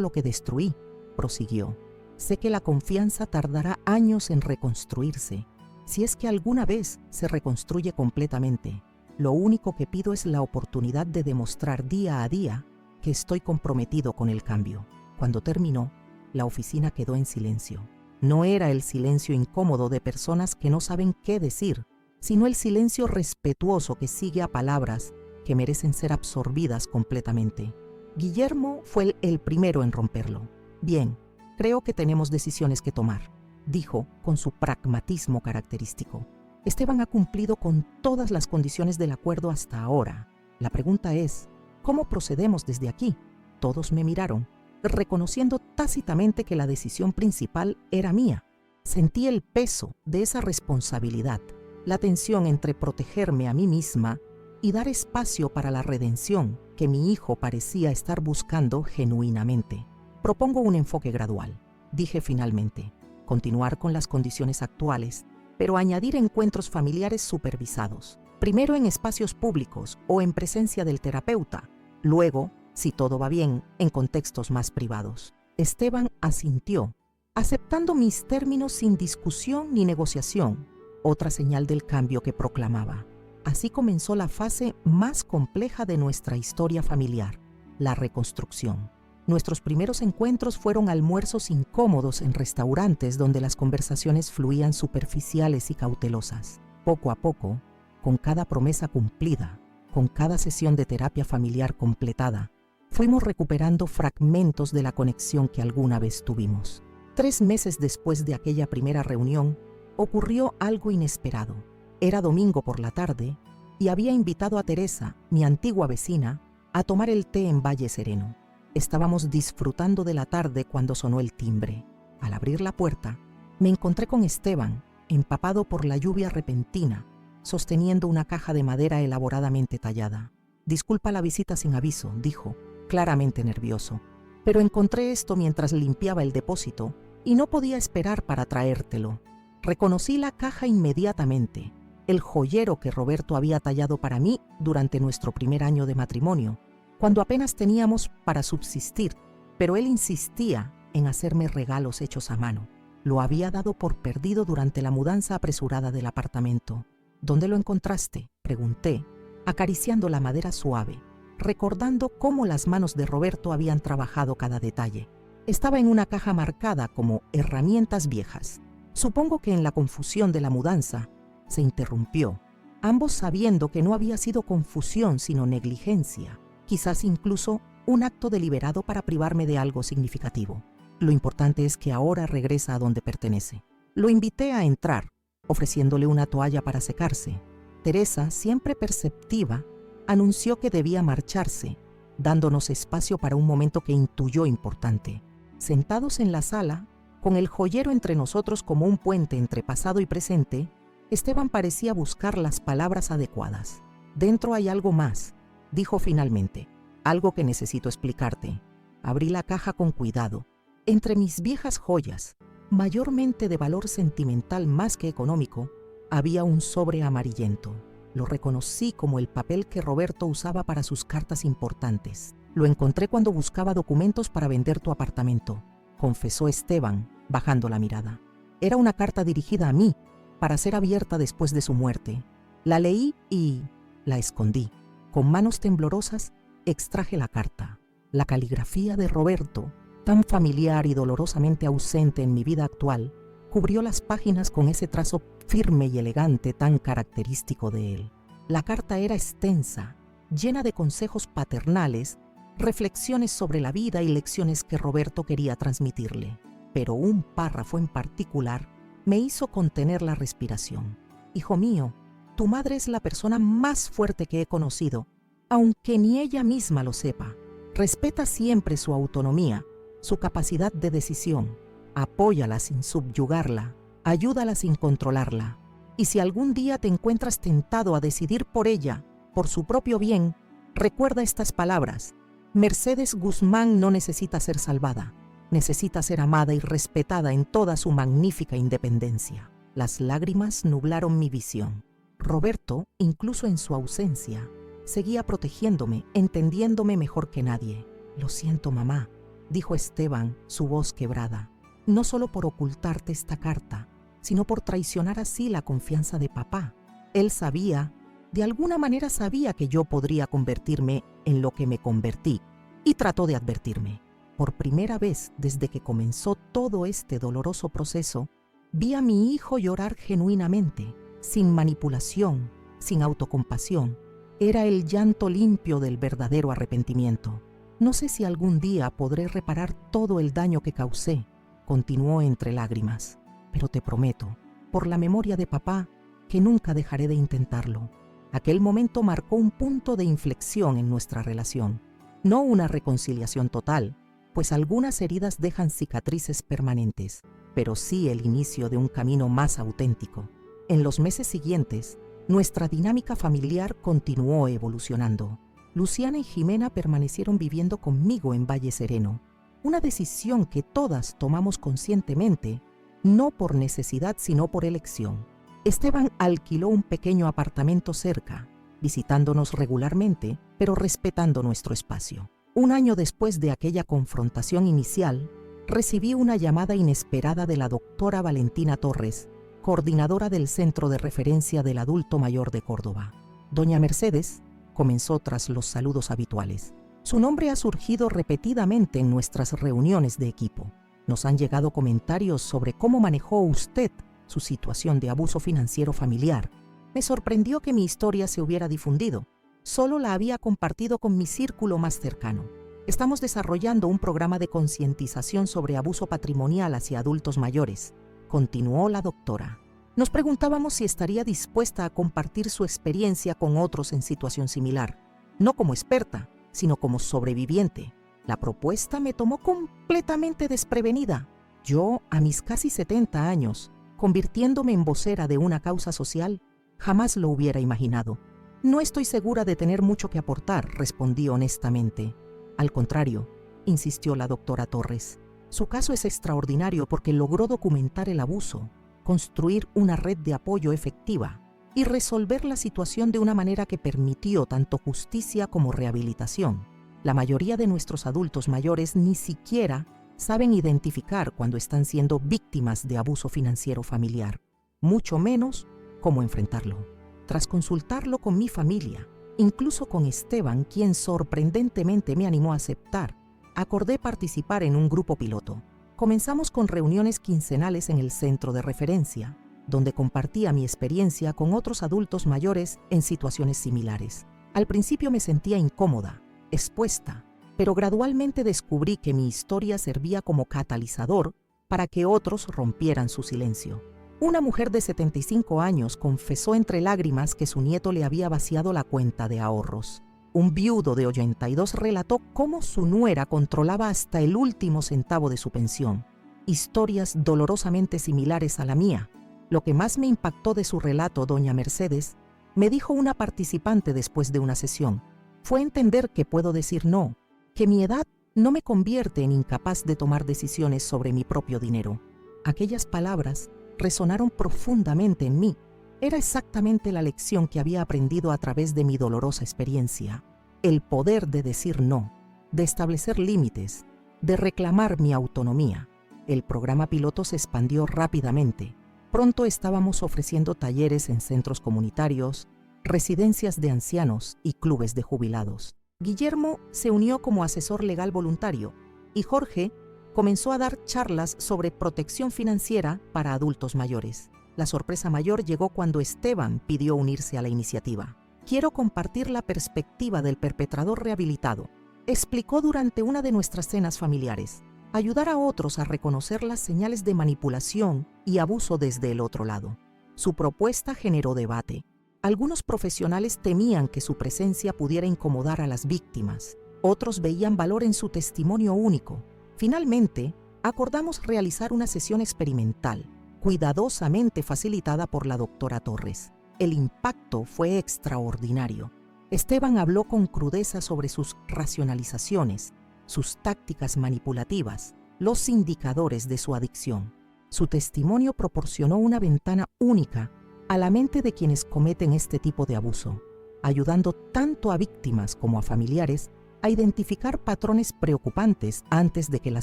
lo que destruí, prosiguió. Sé que la confianza tardará años en reconstruirse, si es que alguna vez se reconstruye completamente. Lo único que pido es la oportunidad de demostrar día a día que estoy comprometido con el cambio. Cuando terminó, la oficina quedó en silencio. No era el silencio incómodo de personas que no saben qué decir, sino el silencio respetuoso que sigue a palabras que merecen ser absorbidas completamente. Guillermo fue el primero en romperlo. Bien, creo que tenemos decisiones que tomar, dijo con su pragmatismo característico. Esteban ha cumplido con todas las condiciones del acuerdo hasta ahora. La pregunta es, ¿cómo procedemos desde aquí? Todos me miraron. reconociendo tácitamente que la decisión principal era mía. Sentí el peso de esa responsabilidad, la tensión entre protegerme a mí misma y dar espacio para la redención que mi hijo parecía estar buscando genuinamente. Propongo un enfoque gradual, dije finalmente, continuar con las condiciones actuales, pero añadir encuentros familiares supervisados, primero en espacios públicos o en presencia del terapeuta, luego, si todo va bien, en contextos más privados. Esteban asintió, aceptando mis términos sin discusión ni negociación, otra señal del cambio que proclamaba. Así comenzó la fase más compleja de nuestra historia familiar, la reconstrucción. Nuestros primeros encuentros fueron almuerzos incómodos en restaurantes donde las conversaciones fluían superficiales y cautelosas. Poco a poco, con cada promesa cumplida, con cada sesión de terapia familiar completada, fuimos recuperando fragmentos de la conexión que alguna vez tuvimos. 3 meses después de aquella primera reunión, ocurrió algo inesperado. Era domingo por la tarde y había invitado a Teresa, mi antigua vecina, a tomar el té en Valle Sereno. Estábamos disfrutando de la tarde cuando sonó el timbre. Al abrir la puerta, me encontré con Esteban, empapado por la lluvia repentina, sosteniendo una caja de madera elaboradamente tallada. «Disculpa la visita sin aviso», dijo, claramente nervioso, «pero encontré esto mientras limpiaba el depósito y no podía esperar para traértelo». Reconocí la caja inmediatamente, el joyero que Roberto había tallado para mí durante nuestro primer año de matrimonio, cuando apenas teníamos para subsistir, pero él insistía en hacerme regalos hechos a mano. Lo había dado por perdido durante la mudanza apresurada del apartamento. «¿Dónde lo encontraste?», pregunté, acariciando la madera suave, recordando cómo las manos de Roberto habían trabajado cada detalle. Estaba en una caja marcada como herramientas viejas. Supongo que en la confusión de la mudanza se interrumpió, ambos sabiendo que no había sido confusión sino negligencia, quizás incluso un acto deliberado para privarme de algo significativo. Lo importante es que ahora regresa a donde pertenece. Lo invité a entrar, ofreciéndole una toalla para secarse. Teresa, siempre perceptiva, anunció que debía marcharse, dándonos espacio para un momento que intuyó importante. Sentados en la sala, con el joyero entre nosotros como un puente entre pasado y presente, Esteban parecía buscar las palabras adecuadas. «Dentro hay algo más», dijo finalmente, «algo que necesito explicarte». Abrí la caja con cuidado. Entre mis viejas joyas, mayormente de valor sentimental más que económico, había un sobre amarillento. Lo reconocí como el papel que Roberto usaba para sus cartas importantes. «Lo encontré cuando buscaba documentos para vender tu apartamento», confesó Esteban, bajando la mirada. Era una carta dirigida a mí, para ser abierta después de su muerte. La leí y la escondí. Con manos temblorosas, extraje la carta. La caligrafía de Roberto, tan familiar y dolorosamente ausente en mi vida actual, cubrió las páginas con ese trazo firme y elegante tan característico de él. La carta era extensa, llena de consejos paternales, reflexiones sobre la vida y lecciones que Roberto quería transmitirle. Pero un párrafo en particular me hizo contener la respiración. «Hijo mío, tu madre es la persona más fuerte que he conocido, aunque ni ella misma lo sepa. Respeta siempre su autonomía, su capacidad de decisión. Apóyala sin subyugarla, ayúdala sin controlarla. Y si algún día te encuentras tentado a decidir por ella, por su propio bien, recuerda estas palabras. Mercedes Guzmán no necesita ser salvada. Necesita ser amada y respetada en toda su magnífica independencia». Las lágrimas nublaron mi visión. Roberto, incluso en su ausencia, seguía protegiéndome, entendiéndome mejor que nadie. «Lo siento, mamá», dijo Esteban, su voz quebrada. «No solo por ocultarte esta carta, sino por traicionar así la confianza de papá. Él sabía, de alguna manera sabía que yo podría convertirme en lo que me convertí, y trató de advertirme. Por primera vez desde que comenzó todo este doloroso proceso, vi a mi hijo llorar genuinamente, sin manipulación, sin autocompasión. Era el llanto limpio del verdadero arrepentimiento. «No sé si algún día podré reparar todo el daño que causé», continuó entre lágrimas, «pero te prometo, por la memoria de papá, que nunca dejaré de intentarlo». Aquel momento marcó un punto de inflexión en nuestra relación. No una reconciliación total, pues algunas heridas dejan cicatrices permanentes, pero sí el inicio de un camino más auténtico. En los meses siguientes, nuestra dinámica familiar continuó evolucionando. Luciana y Jimena permanecieron viviendo conmigo en Valle Sereno, una decisión que todas tomamos conscientemente, no por necesidad sino por elección. Esteban alquiló un pequeño apartamento cerca, visitándonos regularmente, pero respetando nuestro espacio. Un año después de aquella confrontación inicial, recibí una llamada inesperada de la doctora Valentina Torres, coordinadora del Centro de Referencia del Adulto Mayor de Córdoba. Doña Mercedes comenzó tras los saludos habituales. Su nombre ha surgido repetidamente en nuestras reuniones de equipo. Nos han llegado comentarios sobre cómo manejó usted su situación de abuso financiero familiar. Me sorprendió que mi historia se hubiera difundido. Solo la había compartido con mi círculo más cercano. Estamos desarrollando un programa de concientización sobre abuso patrimonial hacia adultos mayores, continuó la doctora. Nos preguntábamos si estaría dispuesta a compartir su experiencia con otros en situación similar, no como experta, sino como sobreviviente. La propuesta me tomó completamente desprevenida. Yo, a mis casi 70 años, convirtiéndome en vocera de una causa social, jamás lo hubiera imaginado. No estoy segura de tener mucho que aportar, respondí honestamente. Al contrario, insistió la doctora Torres. Su caso es extraordinario porque logró documentar el abuso, construir una red de apoyo efectiva y resolver la situación de una manera que permitió tanto justicia como rehabilitación. La mayoría de nuestros adultos mayores ni siquiera saben identificar cuando están siendo víctimas de abuso financiero familiar, mucho menos cómo enfrentarlo. Tras consultarlo con mi familia, incluso con Esteban, quien sorprendentemente me animó a aceptar, acordé participar en un grupo piloto. Comenzamos con reuniones quincenales en el centro de referencia, donde compartía mi experiencia con otros adultos mayores en situaciones similares. Al principio me sentía incómoda, expuesta, pero gradualmente descubrí que mi historia servía como catalizador para que otros rompieran su silencio. Una mujer de 75 años confesó entre lágrimas que su nieto le había vaciado la cuenta de ahorros. Un viudo de 82 relató cómo su nuera controlaba hasta el último centavo de su pensión. Historias dolorosamente similares a la mía. Lo que más me impactó de su relato, doña Mercedes, me dijo una participante después de una sesión, fue entender que puedo decir no, que mi edad no me convierte en incapaz de tomar decisiones sobre mi propio dinero. Aquellas palabras resonaron profundamente en mí. Era exactamente la lección que había aprendido a través de mi dolorosa experiencia. El poder de decir no, de establecer límites, de reclamar mi autonomía. El programa piloto se expandió rápidamente. Pronto estábamos ofreciendo talleres en centros comunitarios, residencias de ancianos y clubes de jubilados. Guillermo se unió como asesor legal voluntario y Jorge comenzó a dar charlas sobre protección financiera para adultos mayores. La sorpresa mayor llegó cuando Esteban pidió unirse a la iniciativa. Quiero compartir la perspectiva del perpetrador rehabilitado, explicó durante una de nuestras cenas familiares. Ayudar a otros a reconocer las señales de manipulación y abuso desde el otro lado. Su propuesta generó debate. Algunos profesionales temían que su presencia pudiera incomodar a las víctimas. Otros veían valor en su testimonio único. Finalmente, acordamos realizar una sesión experimental, cuidadosamente facilitada por la doctora Torres. El impacto fue extraordinario. Esteban habló con crudeza sobre sus racionalizaciones, sus tácticas manipulativas, los indicadores de su adicción. Su testimonio proporcionó una ventana única a la mente de quienes cometen este tipo de abuso, ayudando tanto a víctimas como a familiares a identificar patrones preocupantes antes de que la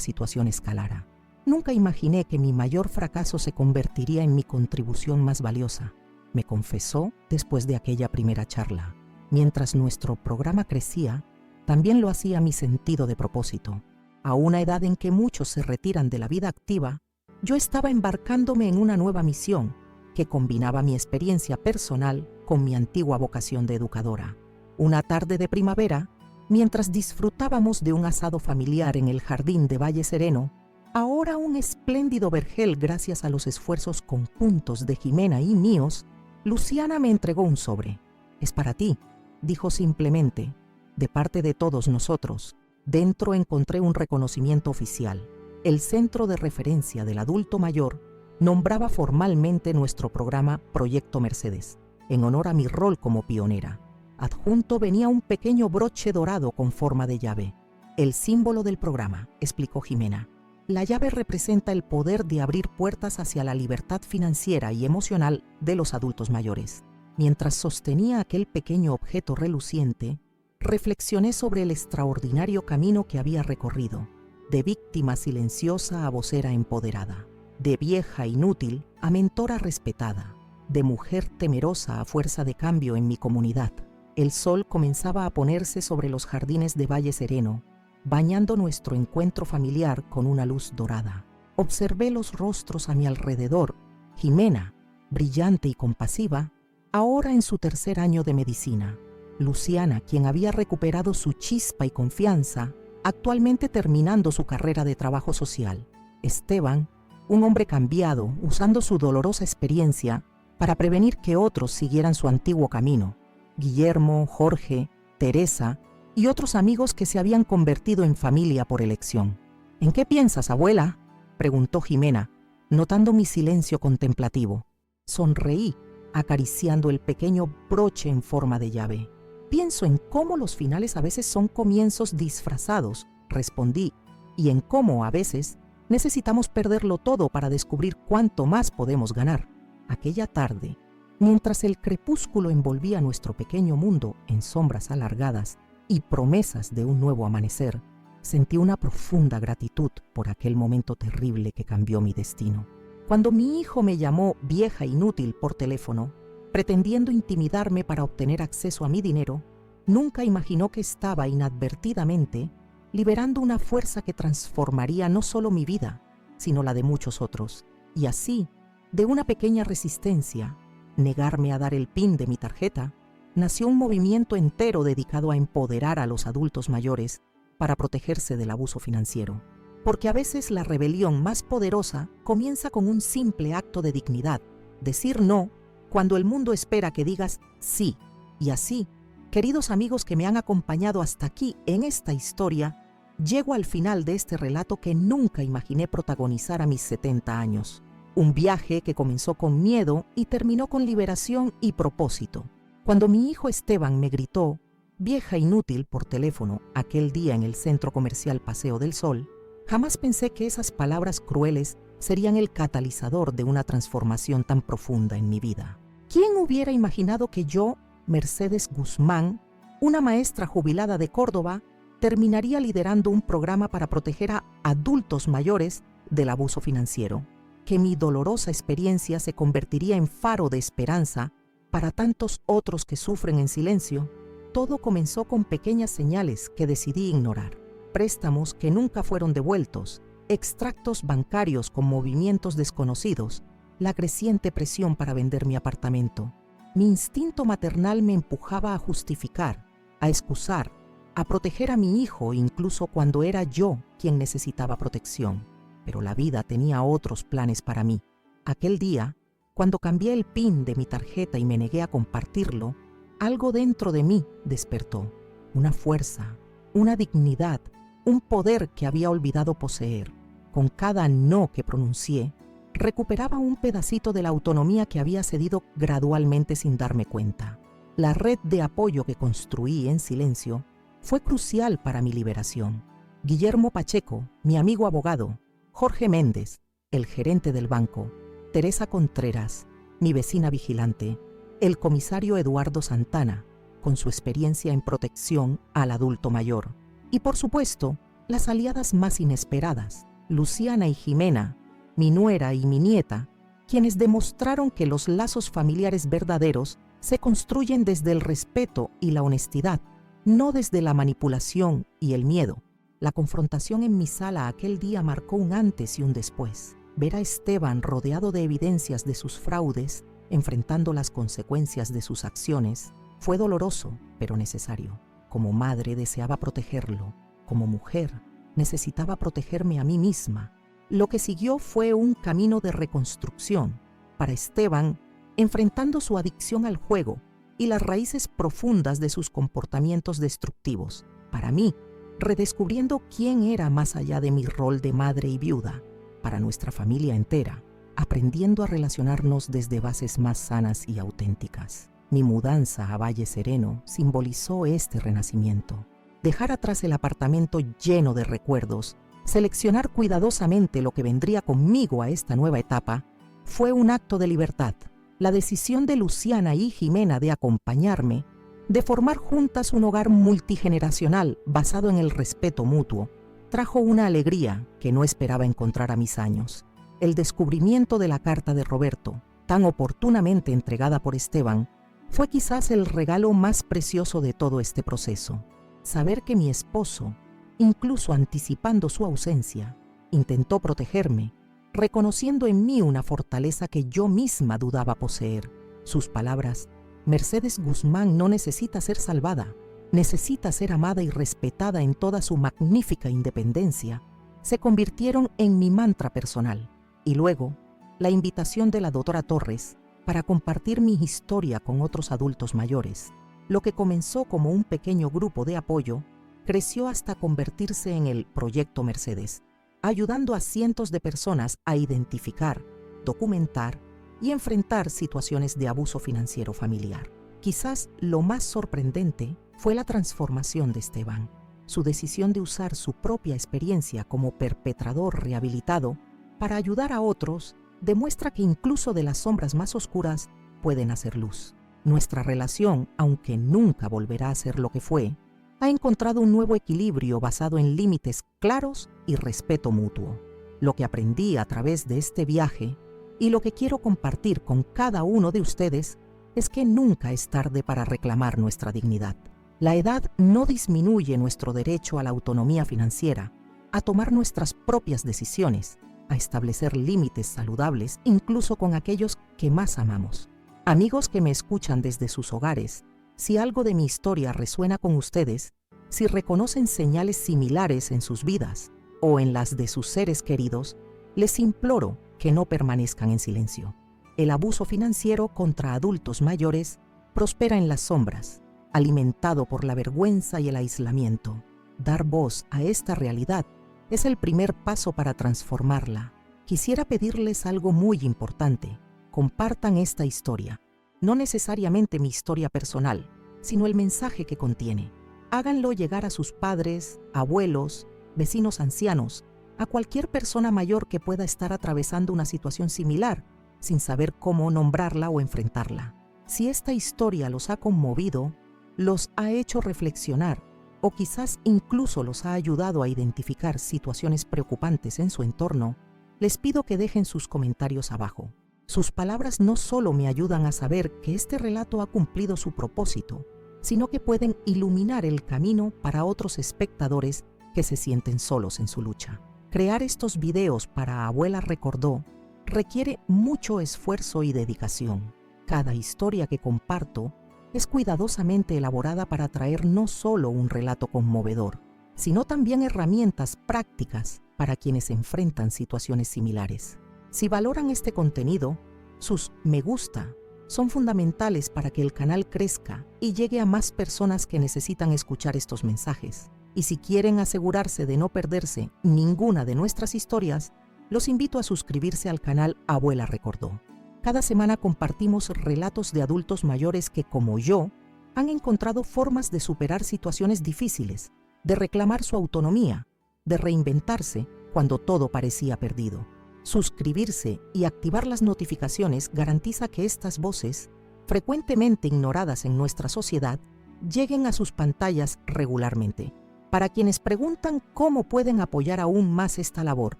situación escalara. Nunca imaginé que mi mayor fracaso se convertiría en mi contribución más valiosa, me confesó después de aquella primera charla. Mientras nuestro programa crecía, también lo hacía mi sentido de propósito. A una edad en que muchos se retiran de la vida activa, yo estaba embarcándome en una nueva misión que combinaba mi experiencia personal con mi antigua vocación de educadora. Una tarde de primavera, mientras disfrutábamos de un asado familiar en el jardín de Valle Sereno, ahora un espléndido vergel gracias a los esfuerzos conjuntos de Jimena y míos, Luciana me entregó un sobre. «Es para ti», dijo simplemente, «de parte de todos nosotros. Dentro encontré un reconocimiento oficial. El Centro de Referencia del Adulto Mayor nombraba formalmente nuestro programa Proyecto Mercedes, en honor a mi rol como pionera. Adjunto venía un pequeño broche dorado con forma de llave. El símbolo del programa, explicó Jimena. La llave representa el poder de abrir puertas hacia la libertad financiera y emocional de los adultos mayores. Mientras sostenía aquel pequeño objeto reluciente, reflexioné sobre el extraordinario camino que había recorrido, de víctima silenciosa a vocera empoderada, de vieja inútil a mentora respetada, de mujer temerosa a fuerza de cambio en mi comunidad. El sol comenzaba a ponerse sobre los jardines de Valle Sereno, bañando nuestro encuentro familiar con una luz dorada. Observé los rostros a mi alrededor. Jimena, brillante y compasiva, ahora en su tercer año de medicina. Luciana, quien había recuperado su chispa y confianza, actualmente terminando su carrera de trabajo social. Esteban, un hombre cambiado, usando su dolorosa experiencia para prevenir que otros siguieran su antiguo camino. Guillermo, Jorge, Teresa y otros amigos que se habían convertido en familia por elección. ¿En qué piensas, abuela?, preguntó Jimena, notando mi silencio contemplativo. Sonreí, acariciando el pequeño broche en forma de llave. Pienso en cómo los finales a veces son comienzos disfrazados, respondí, y en cómo a veces necesitamos perderlo todo para descubrir cuánto más podemos ganar. Aquella tarde, mientras el crepúsculo envolvía nuestro pequeño mundo en sombras alargadas y promesas de un nuevo amanecer, sentí una profunda gratitud por aquel momento terrible que cambió mi destino. Cuando mi hijo me llamó vieja inútil por teléfono, pretendiendo intimidarme para obtener acceso a mi dinero, nunca imaginó que estaba inadvertidamente liberando una fuerza que transformaría no solo mi vida, sino la de muchos otros. Y así, de una pequeña resistencia, negarme a dar el PIN de mi tarjeta, nació un movimiento entero dedicado a empoderar a los adultos mayores para protegerse del abuso financiero. Porque a veces la rebelión más poderosa comienza con un simple acto de dignidad, decir no cuando el mundo espera que digas sí. Y así, queridos amigos que me han acompañado hasta aquí en esta historia, llego al final de este relato que nunca imaginé protagonizar a mis 70 años. Un viaje que comenzó con miedo y terminó con liberación y propósito. Cuando mi hijo Esteban me gritó, vieja inútil, por teléfono aquel día en el centro comercial Paseo del Sol, jamás pensé que esas palabras crueles serían el catalizador de una transformación tan profunda en mi vida. ¿Quién hubiera imaginado que yo, Mercedes Guzmán, una maestra jubilada de Córdoba, terminaría liderando un programa para proteger a adultos mayores del abuso financiero? Que mi dolorosa experiencia se convertiría en faro de esperanza para tantos otros que sufren en silencio. Todo comenzó con pequeñas señales que decidí ignorar. Préstamos que nunca fueron devueltos, extractos bancarios con movimientos desconocidos, la creciente presión para vender mi apartamento. Mi instinto maternal me empujaba a justificar, a excusar, a proteger a mi hijo incluso cuando era yo quien necesitaba protección. Pero la vida tenía otros planes para mí. Aquel día, cuando cambié el PIN de mi tarjeta y me negué a compartirlo, algo dentro de mí despertó. Una fuerza, una dignidad, un poder que había olvidado poseer. Con cada no que pronuncié, recuperaba un pedacito de la autonomía que había cedido gradualmente sin darme cuenta. La red de apoyo que construí en silencio fue crucial para mi liberación. Guillermo Pacheco, mi amigo abogado, Jorge Méndez, el gerente del banco, Teresa Contreras, mi vecina vigilante, el comisario Eduardo Santana, con su experiencia en protección al adulto mayor, y por supuesto, las aliadas más inesperadas, Luciana y Jimena, mi nuera y mi nieta, quienes demostraron que los lazos familiares verdaderos se construyen desde el respeto y la honestidad, no desde la manipulación y el miedo. La confrontación en mi sala aquel día marcó un antes y un después. Ver a Esteban rodeado de evidencias de sus fraudes, enfrentando las consecuencias de sus acciones, fue doloroso, pero necesario. Como madre deseaba protegerlo. Como mujer necesitaba protegerme a mí misma. Lo que siguió fue un camino de reconstrucción. Para Esteban, enfrentando su adicción al juego y las raíces profundas de sus comportamientos destructivos. Para mí, redescubriendo quién era más allá de mi rol de madre y viuda para nuestra familia entera, aprendiendo a relacionarnos desde bases más sanas y auténticas. Mi mudanza a Valle Sereno simbolizó este renacimiento. Dejar atrás el apartamento lleno de recuerdos, seleccionar cuidadosamente lo que vendría conmigo a esta nueva etapa, fue un acto de libertad. La decisión de Luciana y Jimena de acompañarme, de formar juntas un hogar multigeneracional basado en el respeto mutuo, trajo una alegría que no esperaba encontrar a mis años. El descubrimiento de la carta de Roberto, tan oportunamente entregada por Esteban, fue quizás el regalo más precioso de todo este proceso. Saber que mi esposo, incluso anticipando su ausencia, intentó protegerme, reconociendo en mí una fortaleza que yo misma dudaba poseer. Sus palabras: Mercedes Guzmán no necesita ser salvada, necesita ser amada y respetada en toda su magnífica independencia, se convirtieron en mi mantra personal. Y luego, la invitación de la doctora Torres para compartir mi historia con otros adultos mayores. Lo que comenzó como un pequeño grupo de apoyo, creció hasta convertirse en el Proyecto Mercedes, ayudando a cientos de personas a identificar, documentar y enfrentar situaciones de abuso financiero familiar. Quizás lo más sorprendente fue la transformación de Esteban. Su decisión de usar su propia experiencia como perpetrador rehabilitado para ayudar a otros demuestra que incluso de las sombras más oscuras pueden hacer luz. Nuestra relación, aunque nunca volverá a ser lo que fue, ha encontrado un nuevo equilibrio basado en límites claros y respeto mutuo. Lo que aprendí a través de este viaje y lo que quiero compartir con cada uno de ustedes es que nunca es tarde para reclamar nuestra dignidad. La edad no disminuye nuestro derecho a la autonomía financiera, a tomar nuestras propias decisiones, a establecer límites saludables incluso con aquellos que más amamos. Amigos que me escuchan desde sus hogares, si algo de mi historia resuena con ustedes, si reconocen señales similares en sus vidas o en las de sus seres queridos, les imploro que no permanezcan en silencio. El abuso financiero contra adultos mayores prospera en las sombras, alimentado por la vergüenza y el aislamiento. Dar voz a esta realidad es el primer paso para transformarla. Quisiera pedirles algo muy importante. Compartan esta historia. No necesariamente mi historia personal, sino el mensaje que contiene. Háganlo llegar a sus padres, abuelos, vecinos ancianos, a cualquier persona mayor que pueda estar atravesando una situación similar, sin saber cómo nombrarla o enfrentarla. Si esta historia los ha conmovido, los ha hecho reflexionar, o quizás incluso los ha ayudado a identificar situaciones preocupantes en su entorno, les pido que dejen sus comentarios abajo. Sus palabras no solo me ayudan a saber que este relato ha cumplido su propósito, sino que pueden iluminar el camino para otros espectadores que se sienten solos en su lucha. Crear estos videos para Abuela Recordó requiere mucho esfuerzo y dedicación. Cada historia que comparto es cuidadosamente elaborada para traer no solo un relato conmovedor, sino también herramientas prácticas para quienes enfrentan situaciones similares. Si valoran este contenido, sus me gusta son fundamentales para que el canal crezca y llegue a más personas que necesitan escuchar estos mensajes. Y si quieren asegurarse de no perderse ninguna de nuestras historias, los invito a suscribirse al canal Abuela Recordó. Cada semana compartimos relatos de adultos mayores que, como yo, han encontrado formas de superar situaciones difíciles, de reclamar su autonomía, de reinventarse cuando todo parecía perdido. Suscribirse y activar las notificaciones garantiza que estas voces, frecuentemente ignoradas en nuestra sociedad, lleguen a sus pantallas regularmente. Para quienes preguntan cómo pueden apoyar aún más esta labor,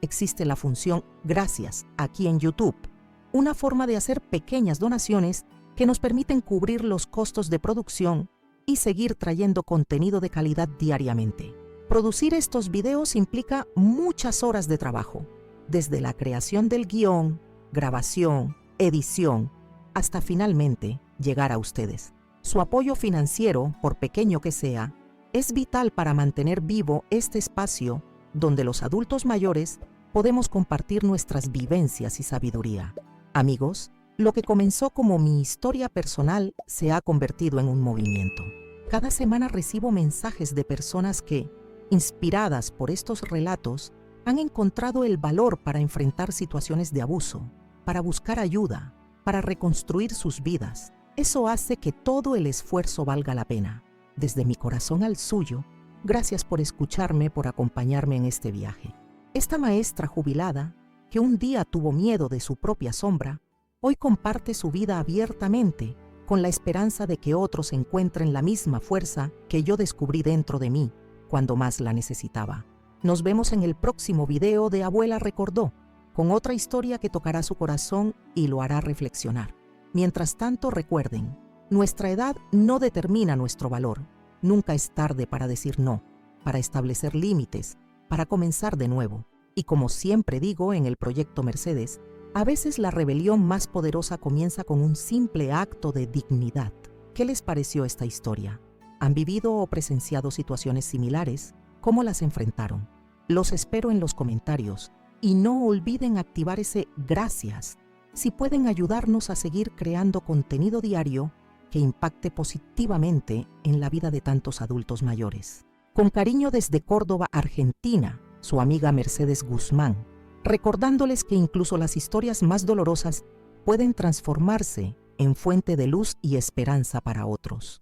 existe la función Gracias aquí en YouTube, una forma de hacer pequeñas donaciones que nos permiten cubrir los costos de producción y seguir trayendo contenido de calidad diariamente. Producir estos videos implica muchas horas de trabajo, desde la creación del guión, grabación, edición, hasta finalmente llegar a ustedes. Su apoyo financiero, por pequeño que sea, es vital para mantener vivo este espacio donde los adultos mayores podemos compartir nuestras vivencias y sabiduría. Amigos, lo que comenzó como mi historia personal se ha convertido en un movimiento. Cada semana recibo mensajes de personas que, inspiradas por estos relatos, han encontrado el valor para enfrentar situaciones de abuso, para buscar ayuda, para reconstruir sus vidas. Eso hace que todo el esfuerzo valga la pena. Desde mi corazón al suyo, gracias por escucharme, por acompañarme en este viaje. Esta maestra jubilada, que un día tuvo miedo de su propia sombra, hoy comparte su vida abiertamente, con la esperanza de que otros encuentren la misma fuerza que yo descubrí dentro de mí cuando más la necesitaba. Nos vemos en el próximo video de Abuela Recordó, con otra historia que tocará su corazón y lo hará reflexionar. Mientras tanto, recuerden, nuestra edad no determina nuestro valor. Nunca es tarde para decir no, para establecer límites, para comenzar de nuevo. Y como siempre digo en el Proyecto Mercedes, a veces la rebelión más poderosa comienza con un simple acto de dignidad. ¿Qué les pareció esta historia? ¿Han vivido o presenciado situaciones similares? ¿Cómo las enfrentaron? Los espero en los comentarios y no olviden activar ese gracias si pueden ayudarnos a seguir creando contenido diario que impacte positivamente en la vida de tantos adultos mayores. Con cariño desde Córdoba, Argentina, su amiga Mercedes Guzmán, recordándoles que incluso las historias más dolorosas pueden transformarse en fuente de luz y esperanza para otros.